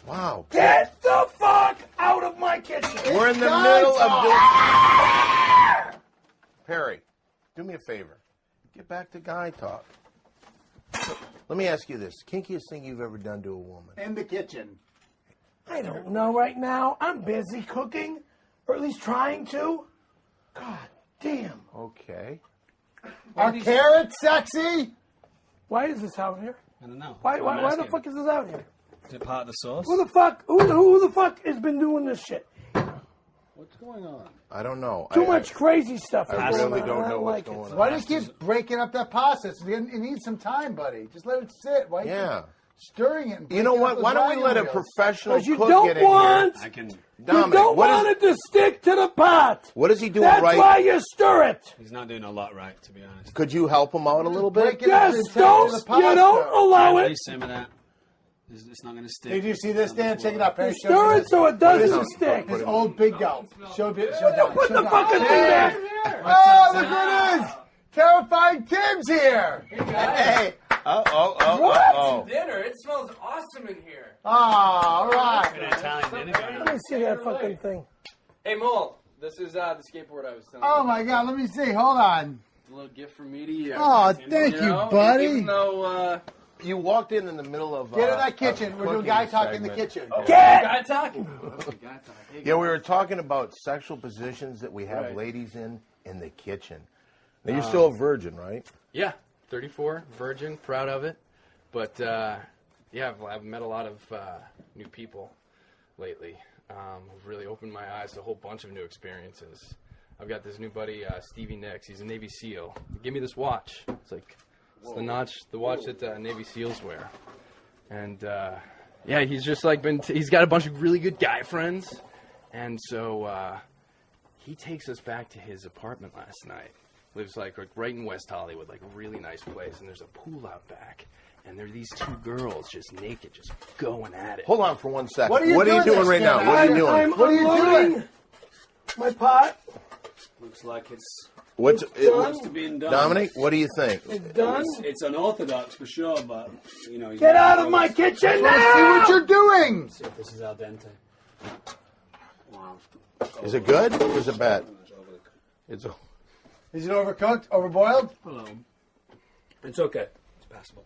Wow. Get the fuck out of my kitchen! We're in the Guy middle talk. of doing... Perry, do me a favor. Get back to Guy Talk. Let me ask you this. Kinkiest thing you've ever done to a woman? In the kitchen. I don't know right now. I'm busy cooking, or at least trying to. God damn. Okay. Are carrots sexy? Why is this out here? I don't know. Why I'm the asking. fuck is this out here? Is it part of the sauce? Who the fuck has been doing this shit? What's going on? I don't know. Too much crazy stuff. I is going really on. don't I know what's like going it. on. Why do you keep breaking up that pasta? It needs some time, buddy. Just let it sit. Why you Yeah. keep stirring it? And You know breaking what? up those Why don't we wagon let a wheels? professional Because you cook don't get in want, here? I can. you Dominic, don't what is- want it to stick to the pot. What is he doing That's right? why you stir it. He's not doing a lot right, to be honest. Could you help him out a little bit? Break it up Yes, into don't. the You pasta. don't allow Please it. simmer that. It's not going to stick. Did you see this, Dan? Check it out. Perry, show Stir me it this. so it doesn't stick. His old big gulp. Show Put down. the fucking thing back. Oh, look who it is! Terrifying Tim's here. Hey. Oh. Dinner. It smells awesome in here. Oh, all An right. Italian dinner going Let on. me see that fucking thing. Hey, Mole. This is the skateboard I was telling Oh you. my God! Let me see. Hold on. A little gift from me to you. Oh, thank you, buddy. Even though, You walked in the middle of Get in that kitchen. We're doing guy talk in the kitchen. guy talking. Yeah, we were talking about sexual positions that we have ladies in the kitchen. Now, you're still a virgin, right? Yeah, 34, virgin, proud of it. But yeah, I've met a lot of new people lately. Who've really opened my eyes to a whole bunch of new experiences. I've got this new buddy, Stevie Nicks. He's a Navy SEAL. Give me this watch. It's like the watch that Navy SEALs wear. And yeah, he's just like he's got a bunch of really good guy friends, and so he takes us back to his apartment last night. Lives like right in West Hollywood, like a really nice place, and there's a pool out back. And there are these two girls just naked, just going at it. Hold on for 1 second. What are you doing right now? What are you doing? I'm unloading my pot. Looks like it's What's close to being done. Dominic, what do you think? It's done. It's unorthodox for sure, but you know. Get out of my kitchen now! See what you're doing. See if this is al dente. Wow. Is it good or is it bad? It's Is it overcooked? Overboiled? Hello. It's okay. It's passable.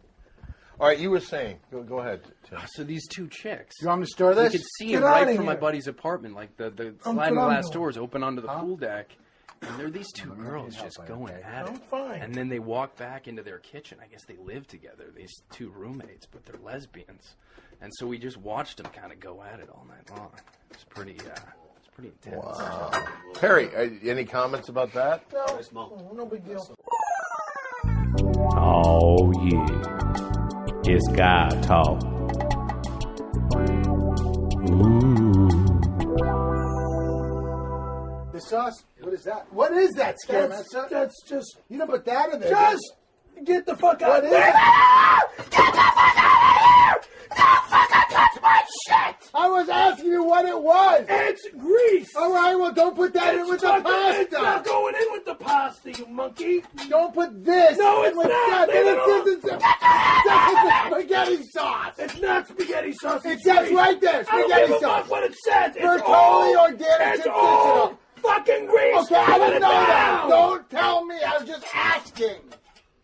all right. You were saying. Go ahead, Tim. So these two chicks. You want me to stir You this? could see Get them right outta from my here. buddy's apartment, like the I'm sliding glass phenomenal. doors open onto the pool deck. And there are these two girls just going at I'm it. fine. And then they walk back into their kitchen. I guess they live together, these two roommates, but they're lesbians. And so we just watched them kind of go at it all night long. It's pretty intense. Wow. Perry, any comments about that? No big deal. Oh, yeah. It's God talk. The sauce? What is that? What is that, Scaremaster? That's just. You don't put that in there. Just get the fuck out What of is here! it? Get the fuck out of here! Don't fucking touch my shit! I was asking you what it was. It's grease! All right, well, don't put that in with the It's not pasta. going in with the pasta, you monkey! Don't put this. No, it's with not. that. Leave it alone. That's spaghetti sauce. It's not spaghetti sauce. It says grease. right there, I don't spaghetti give a sauce. fuck what it says. We're It's totally all, organic it's and all traditional. fucking grease. Okay, I Put didn't it know that. down. Don't tell me. I was just asking.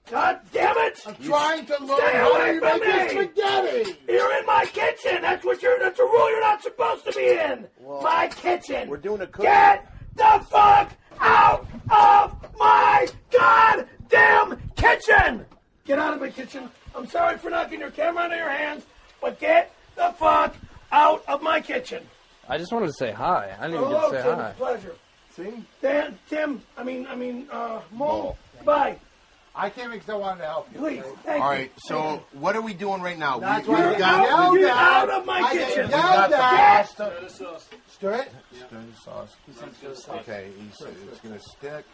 God damn it! I'm trying to learn Stay how away you from make this me. spaghetti. You're in my kitchen. That's a rule you're not supposed to be in. My kitchen. We're doing a cooking. Get the fuck out of my goddamn kitchen! Get out of my kitchen. I'm sorry for knocking your camera out of your hands, but get the fuck out of my kitchen. I just wanted to say hi. I didn't even Hello, get to say Tim. hi. It's a pleasure. See? Dan, Tim. Mole. Bye. I came because I wanted to help you. Please. Thank All you. right. So what are we doing right now? That's we, why we've you got yelled Get at. out of my I kitchen. get we got yelled the at. pasta. Stir it. Stir the sauce. Okay, he said it's gonna stick.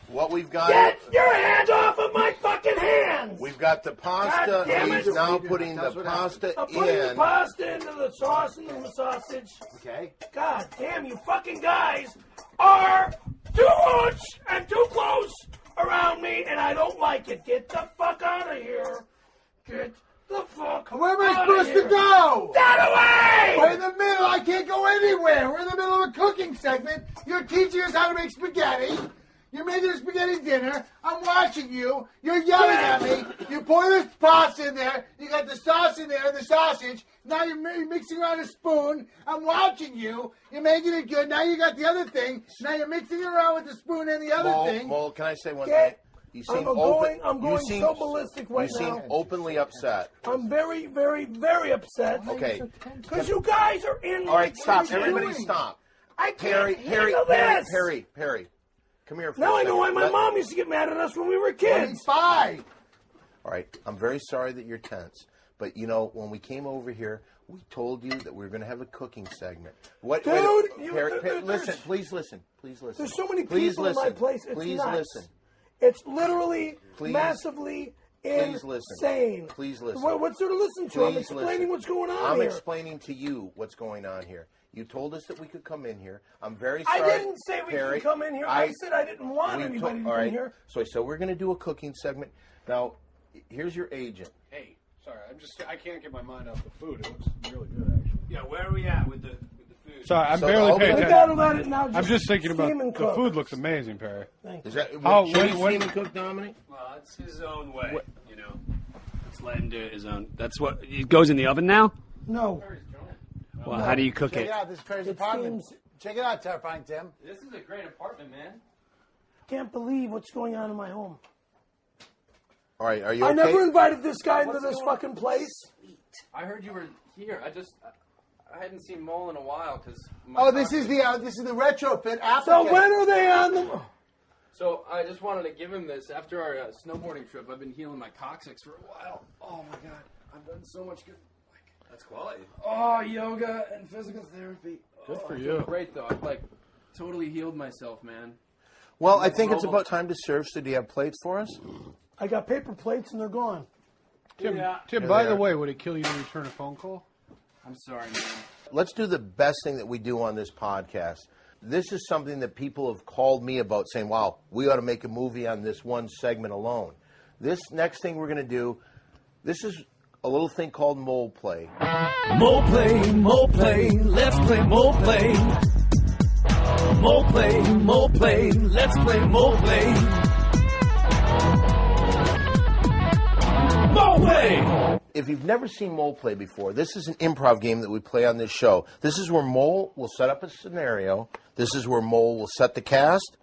What we've got? Get your hands off of my fucking hands! We've got the pasta. God damn it. He's now putting the That's what pasta I'm putting the in. pasta into the sauce and the sausage. Okay. God damn, you fucking guys are too much and too close around me, and I don't like it. Get the fuck out of here. Get the fuck Where am I outta supposed here. to go? That We're away! in the middle. I can't go anywhere. We're in the middle of a cooking segment. You're teaching us how to make spaghetti. You're making a spaghetti dinner. I'm watching you. You're yelling at me. You pour this pasta in there. You got the sauce in there, the sausage. Now you're mixing around a spoon. I'm watching you. You're making it good. Now you got the other thing. Now you're mixing it around with the spoon and the other thing. Mole, can I say one Get- thing? You seem I'm going you seem, so ballistic right You seem now. openly upset. I'm very, very, very upset. Okay. Because you guys are in. All right, stop. What are you Everybody doing? stop. I Perry, can't Perry, handle Perry, this. Perry. Come here for Now a I know second. why my mom used to get mad at us when we were kids. 25. All right, I'm very sorry that you're tense. But, you know, when we came over here, we told you that we were going to have a cooking segment. What, Dude, Perry, there's- listen, please listen. Please listen. There's so many Please people in my listen. place. It's Please nuts. listen. It's literally Please- massively Please listen. insane. Please listen. What's there to listen to? I'm Please explaining listen. what's going on I'm here. explaining to you what's going on here. You told us that we could come in here. I'm very I sorry. didn't say we Perry, could come in here. I said I didn't want anybody to all come right. here. So we're going to do a cooking segment. Now, here's your agent. Hey, sorry, I can't get my mind off the food. It looks really good, actually. Yeah, where are we at with the food? Sorry, I'm So barely open paying it. We attention. gotta let it now. I'm just thinking about steam and the cook. food looks amazing, Perry. Is that Oh, should we when- steam and cook, Dominic? Well, it's his own way, you know. Let's let him do it his own. That's what it goes in the oven now. No. Well, how do you cook Check it? it out. This is Perry's It apartment. seems- Check it out, Terrifying Tim. This is a great apartment, man. Can't believe what's going on in my home. All right, are you I okay? never invited this guy into this fucking place. I heard you were here. I hadn't seen Mole in a while because. Oh, this is the retrofit applicator. So when are they on the? So I just wanted to give him this after our snowboarding trip. I've been healing my coccyx for a while. Oh my god, I've done so much good. That's quality. Oh, yoga and physical therapy. Good for I you. feel great though. I've totally healed myself, man. Well, I think it's about time to serve. So do you have plates for us? I got paper plates and they're gone. Tim, Here by they the are. way, would it kill you to return a phone call? I'm sorry, man. Let's do the best thing that we do on this podcast. This is something that people have called me about, saying, wow, we ought to make a movie on this one segment alone. This next thing we're going to do, this is a little thing called mole play. Mole play, let's play mole play. Mole play, let's play mole play. Mole play! If you've never seen Mole play before, this is an improv game that we play on this show. This is where Mole will set up a scenario. This is where Mole will set the cast.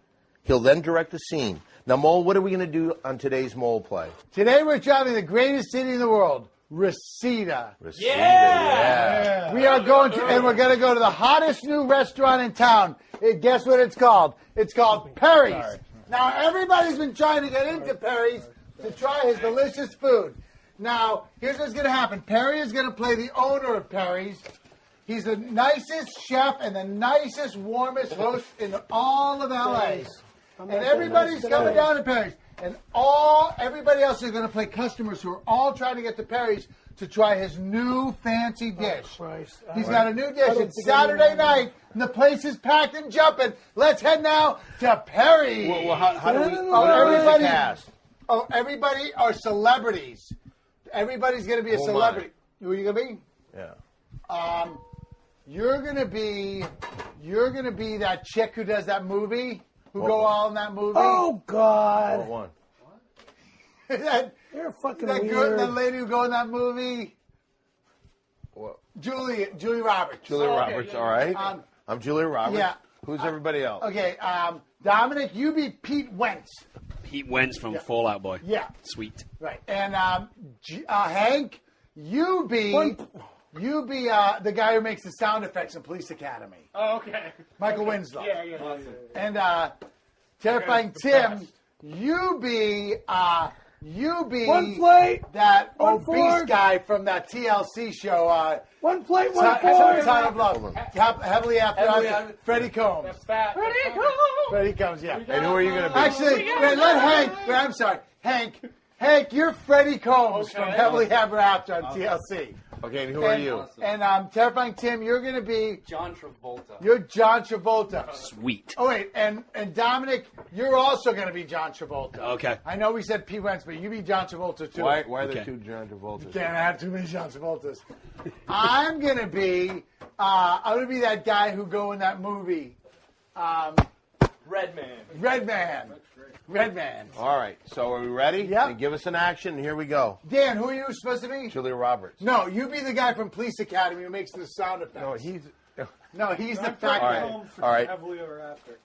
He'll then direct the scene. Now, Mole, what are we going to do on today's Mole play? Today we're traveling to the greatest city in the world, Reseda. Yeah! We are going to, and we're going to go to the hottest new restaurant in town. Guess what it's called? It's called Perry's. Now, everybody's been trying to get into Perry's to try his delicious food. Now, here's what's going to happen. Perry is going to play the owner of Perry's. He's the nicest chef and the nicest, warmest host in all of L.A. And everybody's coming down to Perry's. And everybody else is going to play customers who are all trying to get to Perry's to try his new fancy dish. He's got a new dish. It's Saturday night, and the place is packed and jumping. Let's head now to Perry's. Well, how do we everybody, cast? Everybody are celebrities. Everybody's going to be a Who am I? celebrity. Who are you going to be? Yeah. You're gonna be that chick who does that movie, who go all in that movie. Oh God! What one? You're fucking that weird. girl, that lady who go in that movie. What? Julie Roberts. Julia Roberts, all right. I'm Julia Roberts. Yeah. Who's everybody else? Okay, Dominic, you be Pete Wentz. Pete Wentz from Fallout Boy. Yeah. Sweet. Right. And Hank, you be the guy who makes the sound effects in Police Academy. Oh, okay. Michael Winslow. Yeah. Awesome. And Terrifying Tim, you be One plate. that One obese fork. guy from that TLC show. One plate, one Time fork. of Love. Heavily After Freddie Combs. Freddie Combs, yeah. And who are you going to be? Actually, let Hank. I'm sorry, Hank, you're Freddie Combs from Heavily Ever After on TLC. Okay, and who are you? And Terrifying Tim, you're going to be John Travolta. You're John Travolta. Sweet. Oh wait, and Dominic, you're also going to be John Travolta. Okay. I know we said Pete Wentz, but you be John Travolta too. Why are there Okay. two John Travoltas? Can't have too many John Travoltas. I'm gonna be that guy who go in that movie. Redman. All right, so are we ready? Yep. Then give us an action, and here we go. Dan, who are you supposed to be? Julia Roberts. No, you be the guy from Police Academy who makes the sound effects. No, he's the fat All guy. right. All right. Heavily ever after.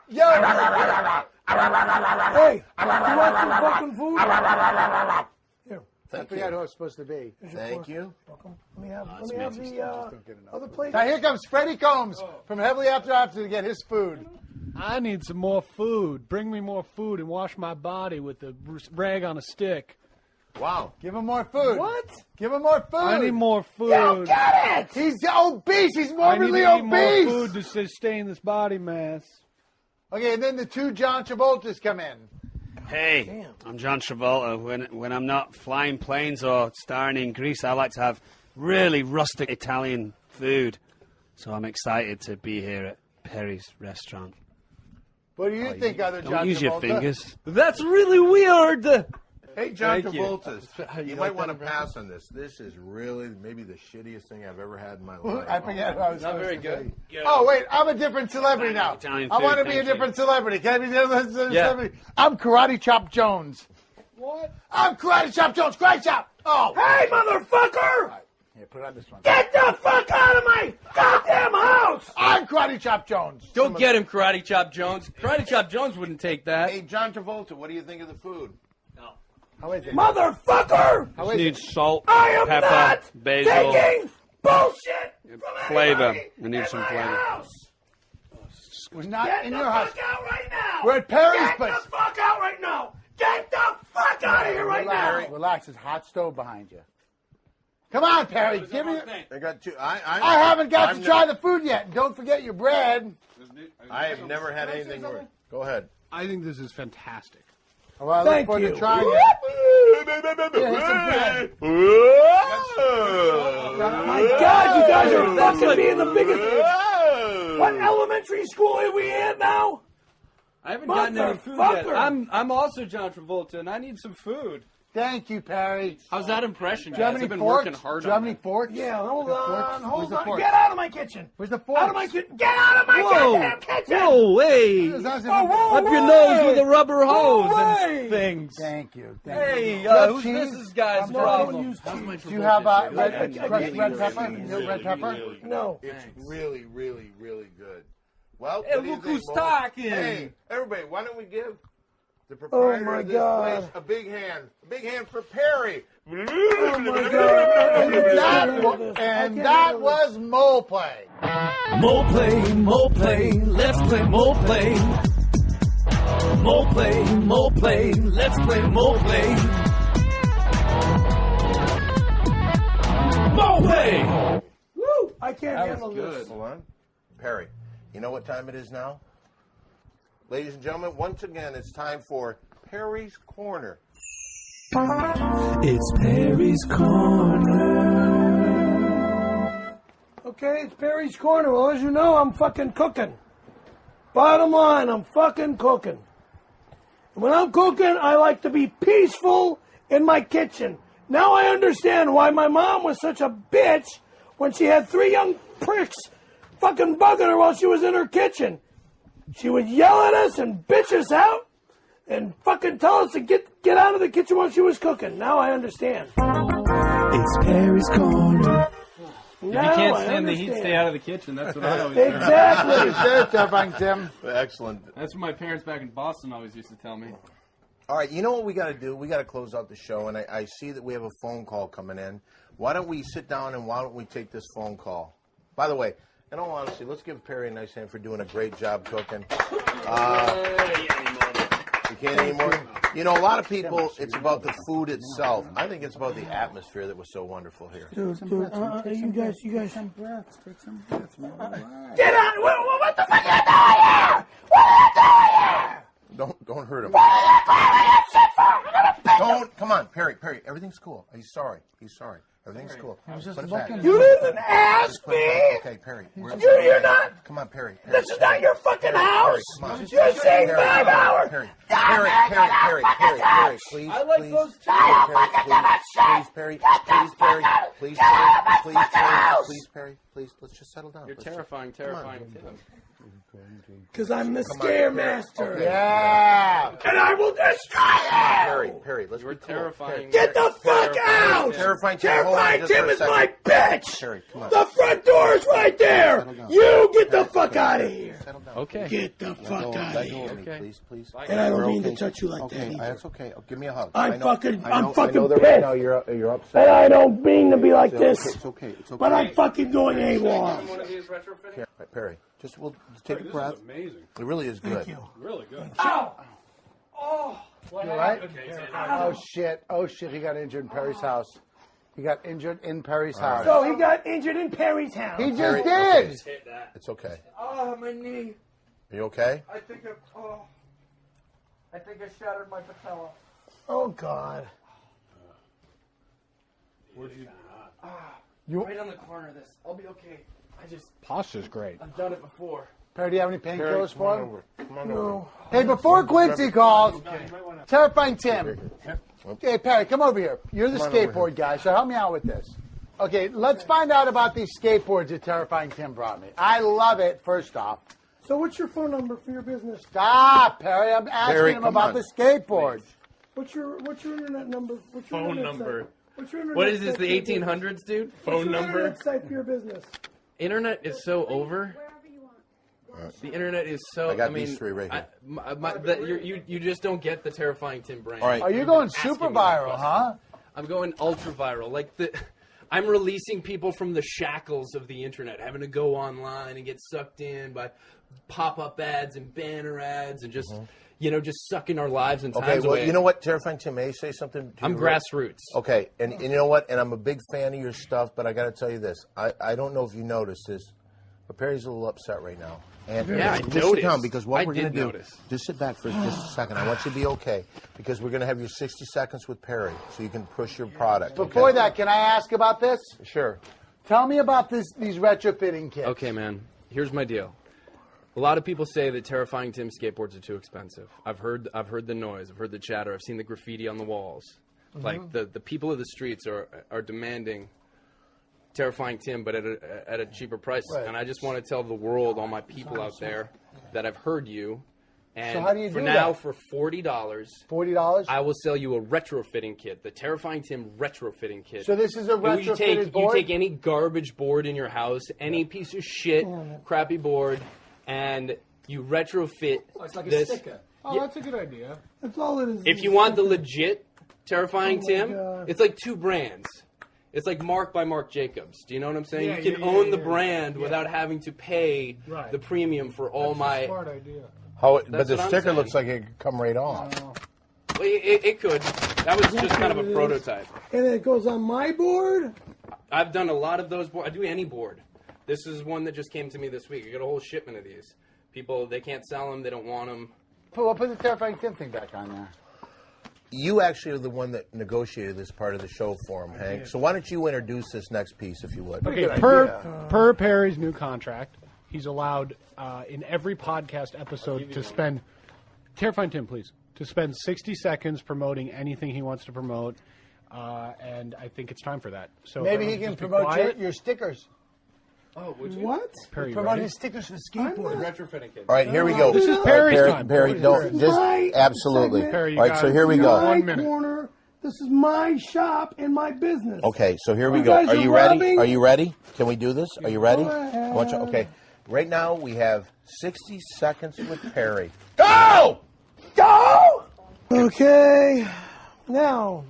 Yo! Hey, you want some fucking food? Here. I forgot who I was supposed to be. Thank you. Welcome. Let me have the other plate. Now here comes Freddie Combs from Heavily After to get his food. I need some more food. Bring me more food and wash my body with a rag on a stick. Wow. Give him more food. What? Give him more food. I need more food. You don't get it. He's obese. He's I need morbidly to eat more obese. food to sustain this body mass. Okay, and then the two John Travoltas come in. Hey, I'm John Travolta. When I'm not flying planes or starring in Greece, I like to have really rustic Italian food. So I'm excited to be here at Perry's restaurant. What do you think, other John Don't use your Travolta? fingers. That's really weird. Hey, John Thank you. Travolta, you might want to pass on this. This is really maybe the shittiest thing I've ever had in my life. I forget what I was Not supposed very to good. say. Oh, wait, I'm a different celebrity now. Italian I want to food, be a thank you. different celebrity. Can I be a different Yeah. celebrity? I'm Karate Chop Jones. What? I'm Karate Chop Jones. Karate Chop. Oh. Hey, motherfucker! Here, put it on this one. Get the fuck out of my goddamn house! I'm Karate Chop Jones. Don't get him, Karate Chop Jones. Karate Chop Jones wouldn't take that. Hey, John Travolta, what do you think of the food? How is it? Motherfucker! How is it? Needs salt, I am pepper, not basil, taking bullshit from flavor. anybody I need in some my flavor. house. We're not Get in the your house. fuck out right now! We're at Perry's Get place. the fuck out right now! Get the fuck out of here right now! Relax. There's a hot stove behind you. Come on, Perry. Give me. I got two. I haven't got to try the food yet. Don't forget your bread. I have never had anything worse. Go ahead. I think this is fantastic. Well, I look Thank forward you. to trying it. My God, you guys are fucking being the biggest. What elementary school are we at now? I haven't gotten any food yet. Motherfucker. I'm also John Travolta, and I need some food. Thank you, Perry. How's that impression, Do you have guys? any I've been forks? working hard Do you have on any that. forks? Yeah, hold The forks? on, Where's hold the on. forks? Get out of my kitchen. Where's the forks? Out of my kitchen. Get out of my Whoa. goddamn kitchen. Whoa, hey! Up your nose with a rubber hose and things. Thank you. Hey, you. Have who's cheese? this guy's No, problem? Do you have crushed red pepper? Red pepper? No. It's really, really, really good. Well, Hey, what do you look think, who's Mo? talking. Hey, everybody, why don't we give the proprietor my of this God. place a big hand? A big hand for Perry. Oh my God. And that was Mole Play. More play, let's play more play. More play, let's play more play. More play! Woo! I can't handle this. Hold on. Perry, you know what time it is now? Ladies and gentlemen, once again, it's time for Perry's Corner. It's Perry's Corner. Okay, it's Perry's Corner. Well, as you know, I'm fucking cooking. Bottom line, I'm fucking cooking. When I'm cooking, I like to be peaceful in my kitchen. Now I understand why my mom was such a bitch when she had 3 young pricks fucking bugging her while she was in her kitchen. She would yell at us and bitch us out and fucking tell us to get out of the kitchen while she was cooking. Now I understand. It's Perry's Corner. If you can't stand the heat, stay out of the kitchen. That's what I always say. Exactly. There's terrifying, Tim. Excellent. That's what my parents back in Boston always used to tell me. All right, you know what we got to do? We got to close out the show, and I see that we have a phone call coming in. Why don't we sit down and why don't we take this phone call? By the way, in all honesty, let's give Perry a nice hand for doing a great job cooking. You can't anymore? You know, a lot of people, it's about the food itself. I think it's about the atmosphere that was so wonderful here. Dude, you guys. Take some breaths, man. Get out! What the fuck are you doing here? What are you doing here? Don't hurt him. What are you calling that shit for? I'm gonna beat you. Don't, come on, Perry, everything's cool. He's sorry. Everything's cool. Put it back. You didn't ask me. Okay, Perry. You're not. Come on, Perry. This is not your fucking house. Come on. You're saying Perry, 5 hours. Perry, please, I like please, those too. Perry, please, let's just settle down. You're Let's terrifying, terrifying. Tim. Because I'm the Come on, scare Perry. master. Okay. Yeah. And I will destroy you. Perry, let's You're be cool. terrifying. Get the fuck out. Terrifying Tim. Hold on Terrifying just for Tim a is second. my bitch. Perry, come on. The front door is right there. Settle down. You get the fuck out of here. Settle down. Okay. Get the fuck out of Let go here. of me, Okay. please. And I don't We're mean okay. to touch you like that Okay, either. that's okay. Oh, give me a hug. I'm I know fucking that right pissed. now you're upset. And I don't mean to be like this. It's okay. But I'm fucking going One AWOL. of these retrofitting? All right, Perry, we'll take a breath. Amazing. It really is good. Thank you. Really good. Ow! You all right? Oh, shit. He got injured in Perry's house. He got injured in Perry's house. So he got injured in Perry's house. He just Perry, did. okay. It's okay. Oh, my knee. Are you okay? I think I shattered my patella. Oh, God. Right on the corner of this. I'll be okay. Posture's great. I've done it before. Perry, do you have any painkillers for him? Come No. Hey, before Quincy calls, Terrifying Tim. Okay, Perry, come over here. You're the skateboard guy, so help me out with this. Okay, let's find out about these skateboards that Terrifying Tim brought me. I love it, first off. So what's your phone number for your business? Stop, Perry. I'm asking him about the skateboards. What's your internet number? What's your Phone internet number. site? What's your internet What is this, site the for your 1800s, dude? business? Phone What's your number? internet site for your business? Internet is so over. The internet is so. I got mean, these three right here. You just don't get the Terrifying Tim brand. All right. Are you going super viral, huh? I'm going ultra viral. I'm releasing people from the shackles of the internet, having to go online and get sucked in by pop-up ads and banner ads and just just sucking our lives and times Okay, well, away. you know what, Terrifying Tim, may I say something to I'm you? grassroots. Okay, and you know what, and I'm a big fan of your stuff, but I got to tell you this. I don't know if you noticed this, but Perry's a little upset right now. And Yeah, I just sit noticed. down, because what I we're going did to do, notice. just sit back for just a second. I want you to be okay, because we're going to have your 60 seconds with Perry, so you can push your product. Before okay? that, can I ask about this? Sure. Tell me about these retrofitting kits. Okay, man. Here's my deal. A lot of people say that Terrifying Tim skateboards are too expensive. I've heard the noise. I've heard the chatter. I've seen the graffiti on the walls. Like the people of the streets are demanding Terrifying Tim, but at a cheaper price. Right. And I just want to tell the world, all my people out there, that I've heard you. And So how do you for do now, that? for $40, $40? I will sell you a retrofitting kit, the Terrifying Tim retrofitting kit. So this is a And retrofitted board? You take any garbage board in your house, any piece of shit, crappy board, and you retrofit It's like a this. sticker. Oh, that's a good idea. That's all it is. If you want the legit Terrifying Oh my Tim, God. it's like two brands. It's like Mark by Mark Jacobs. Do you know what I'm saying? Yeah, you can yeah, own yeah, the brand without having to pay Right. the premium for all my. Smart idea. But That's the what I'm sticker saying. looks like it could come right off. Well, it could. That was just kind of what it a is. prototype. And it goes on my board. I've done a lot of those boards. I do any board. This is one that just came to me this week. I got a whole shipment of these. People, they can't sell them. They don't want them. We'll put the Terrifying Tim thing back on there. You actually are the one that negotiated this part of the show for him, Hank. So why don't you introduce this next piece, if you would? Okay, per Perry's new contract, he's allowed in every podcast episode to spend. Terrifying Tim, please. To spend 60 seconds promoting anything he wants to promote, and I think it's time for that. So Maybe he everyone can just be promote quiet. your stickers. Oh, would you? What? Perry, you Promote ready? his stickers for the skateboard. Retrofitting kit. All right, here we go. This is All right, Perry's Perry, time. Perry, don't This is just my absolutely. segment. Perry, you All right, got so it. here we You got go. My 1 minute. corner. This is my shop and my business. Okay, so here we You go. guys Are are you ready? rubbing- Are you ready? Can we do this? Are you ready? Go ahead. I want you, okay. Right now we have 60 seconds with Perry. Go! Go! Okay. Now,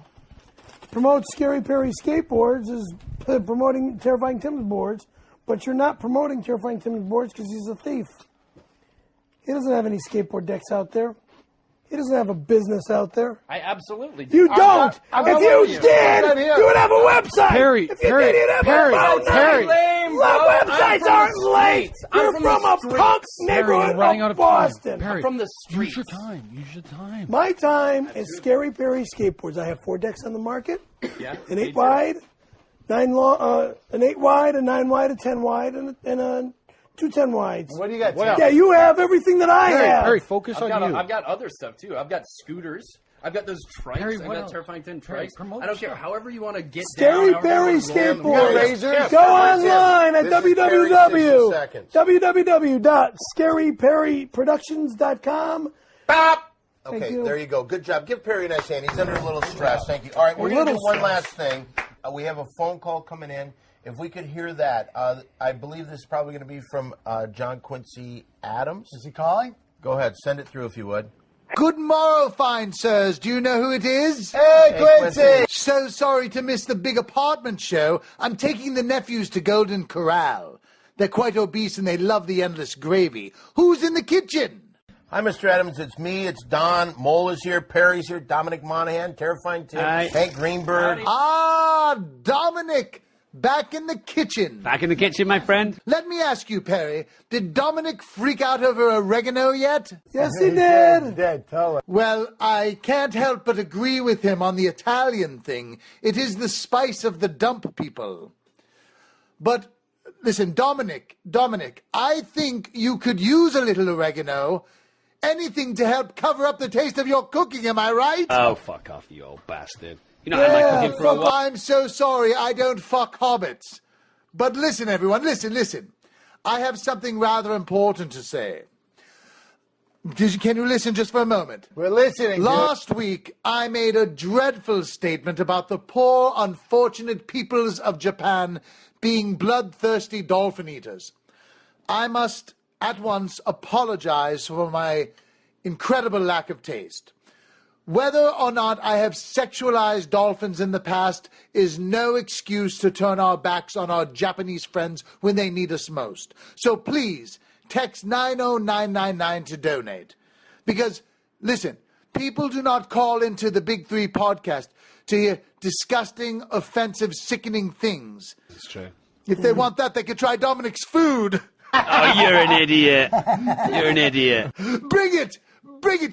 promote Scary Perry skateboards is promoting Terrifying Tim's boards, but you're not promoting Terrifying Tim's boards because he's a thief. He doesn't have any skateboard decks out there. He doesn't have a business out there. I absolutely do. You don't. I'm If not you with you. did, I'm here. you would have a website. Perry, if you Perry, did, you'd have Perry, a phone Perry. number. Lame, bro. Websites I'm from aren't the late. streets. I'm You're from from the a streets. punk Perry, neighborhood you're running out of of time. Boston. Perry, from the use streets. your time. Use your time. My time is Scary Perry skateboards. I have 4 decks on the market. Yeah. An me 8 too. wide, 9 long, an 8 wide, a 9 wide, a 10 wide, and a 2 10 wides. What do you got? What Tim? Yeah, you have everything that I Perry, have. Perry, focus on you. I've got other stuff too. I've got scooters. I've got those trikes. Perry, I've what got else? Terrifying Tim Perry, trikes. promote I don't your care. stuff. However you want to get Scary down. Perry however you wanna go. skateboards. razors? Go online at This is Perry's 60 seconds. www.scaryperryproductions.com. Stop! Thank Okay, you. there you go. Good job. Give Perry a nice hand. He's under a little stress. Thank you. All right, we're going to do one last thing. We have a phone call coming in. If we could hear that, I believe this is probably going to be from John Quincy Adams. Is he calling? Go ahead. Send it through if you would. Good morrow, fine sirs. Do you know who it is? Hey, Quincy! So sorry to miss the big apartment show. I'm taking the nephews to Golden Corral. They're quite obese and they love the endless gravy. Who's in the kitchen? Hi, Mr. Adams. It's me. It's Don. Mole is here. Perry's here. Dominic Monahan. Terrifying Tim. Hi. Hank Greenberg. Ah, Dominic. Back in the kitchen. Back in the kitchen, my friend. Let me ask you, Perry, did Dominic freak out over oregano yet? Yes, he did. Dead. Tell her. Well, I can't help but agree with him on the Italian thing. It is the spice of the dump people. But listen, Dominic, I think you could use a little oregano Anything to help cover up the taste of your cooking, am I right? Oh, fuck off, you old bastard. You know, I had my cooking for a while. I'm so sorry, I don't fuck hobbits. But listen, everyone, listen. I have something rather important to say. Can you listen just for a moment? We're listening. Last week, I made a dreadful statement about the poor, unfortunate peoples of Japan being bloodthirsty dolphin eaters. I must at once apologize for my incredible lack of taste. Whether or not I have sexualized dolphins in the past is no excuse to turn our backs on our Japanese friends when they need us most. So please, text 90999 to donate. Because, listen, people do not call into the Big Three podcast to hear disgusting, offensive, sickening things. That's true. If they want that, they could try Dominic's food. Oh, you're an idiot. You're an idiot. Bring it!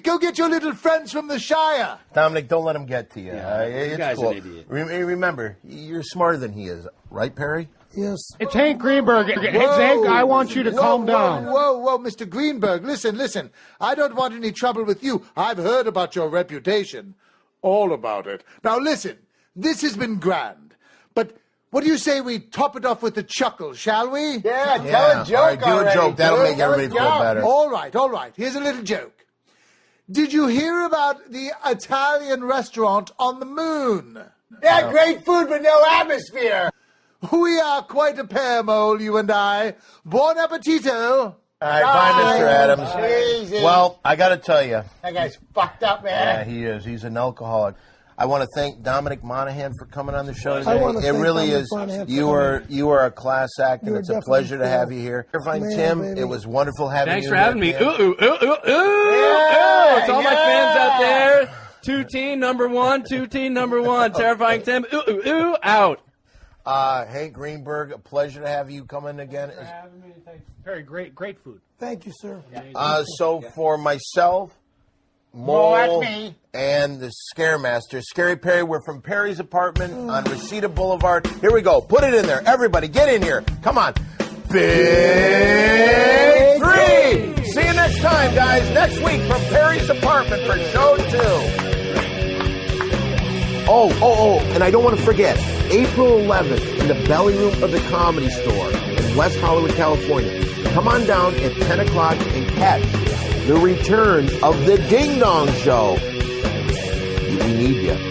Go get your little friends from the Shire. Dominic, don't let him get to you. You guy's cool. an idiot. Remember, you're smarter than he is. Right, Perry? Yes. It's Hank Greenberg. Hank, I want you to calm down. Whoa, Mr. Greenberg. Listen. I don't want any trouble with you. I've heard about your reputation. All about it. Now listen, this has been grand. But what do you say we top it off with a chuckle, shall we? Yeah, tell a joke. All right, do a joke. That'll make everybody feel better. All right. Here's a little joke. Did you hear about the Italian restaurant on the moon? Yeah, great food, but no atmosphere. We are quite a pair, Mole, you and I. Buon appetito. All right, bye, Mr. Adams. Easy. Well, I got to tell you. That guy's fucked up, Yeah, man. he is. He's an alcoholic. I want to thank Dominic Monaghan for coming on the show today. I want to It thank really Dominic is. Monaghan for You are a class act, and You're it's a definitely pleasure to cool. have you here. Terrifying Man, Tim, baby. it was wonderful having Thanks you for having me. here, Ooh, Tim. ooh, ooh, ooh, ooh. To all my fans out there. 2-team number one. Terrifying Tim. Ooh, ooh, ooh. Out. Hank Greenberg, a pleasure to have you come in again. Thanks for having me. Thanks. Very great food. Thank you, sir. So for myself, Well, that's Mole, me. and the Scaremaster, Scary Perry, we're from Perry's apartment on Reseda Boulevard. Here we go. Put it in there. Everybody, get in here. Come on. Big Three. See you next time, guys. Next week from Perry's apartment for show 2. And I don't want to forget, April 11th in the belly room of the Comedy Store in West Hollywood, California. Come on down at 10 o'clock and catch the return of the Ding Dong Show. We need you.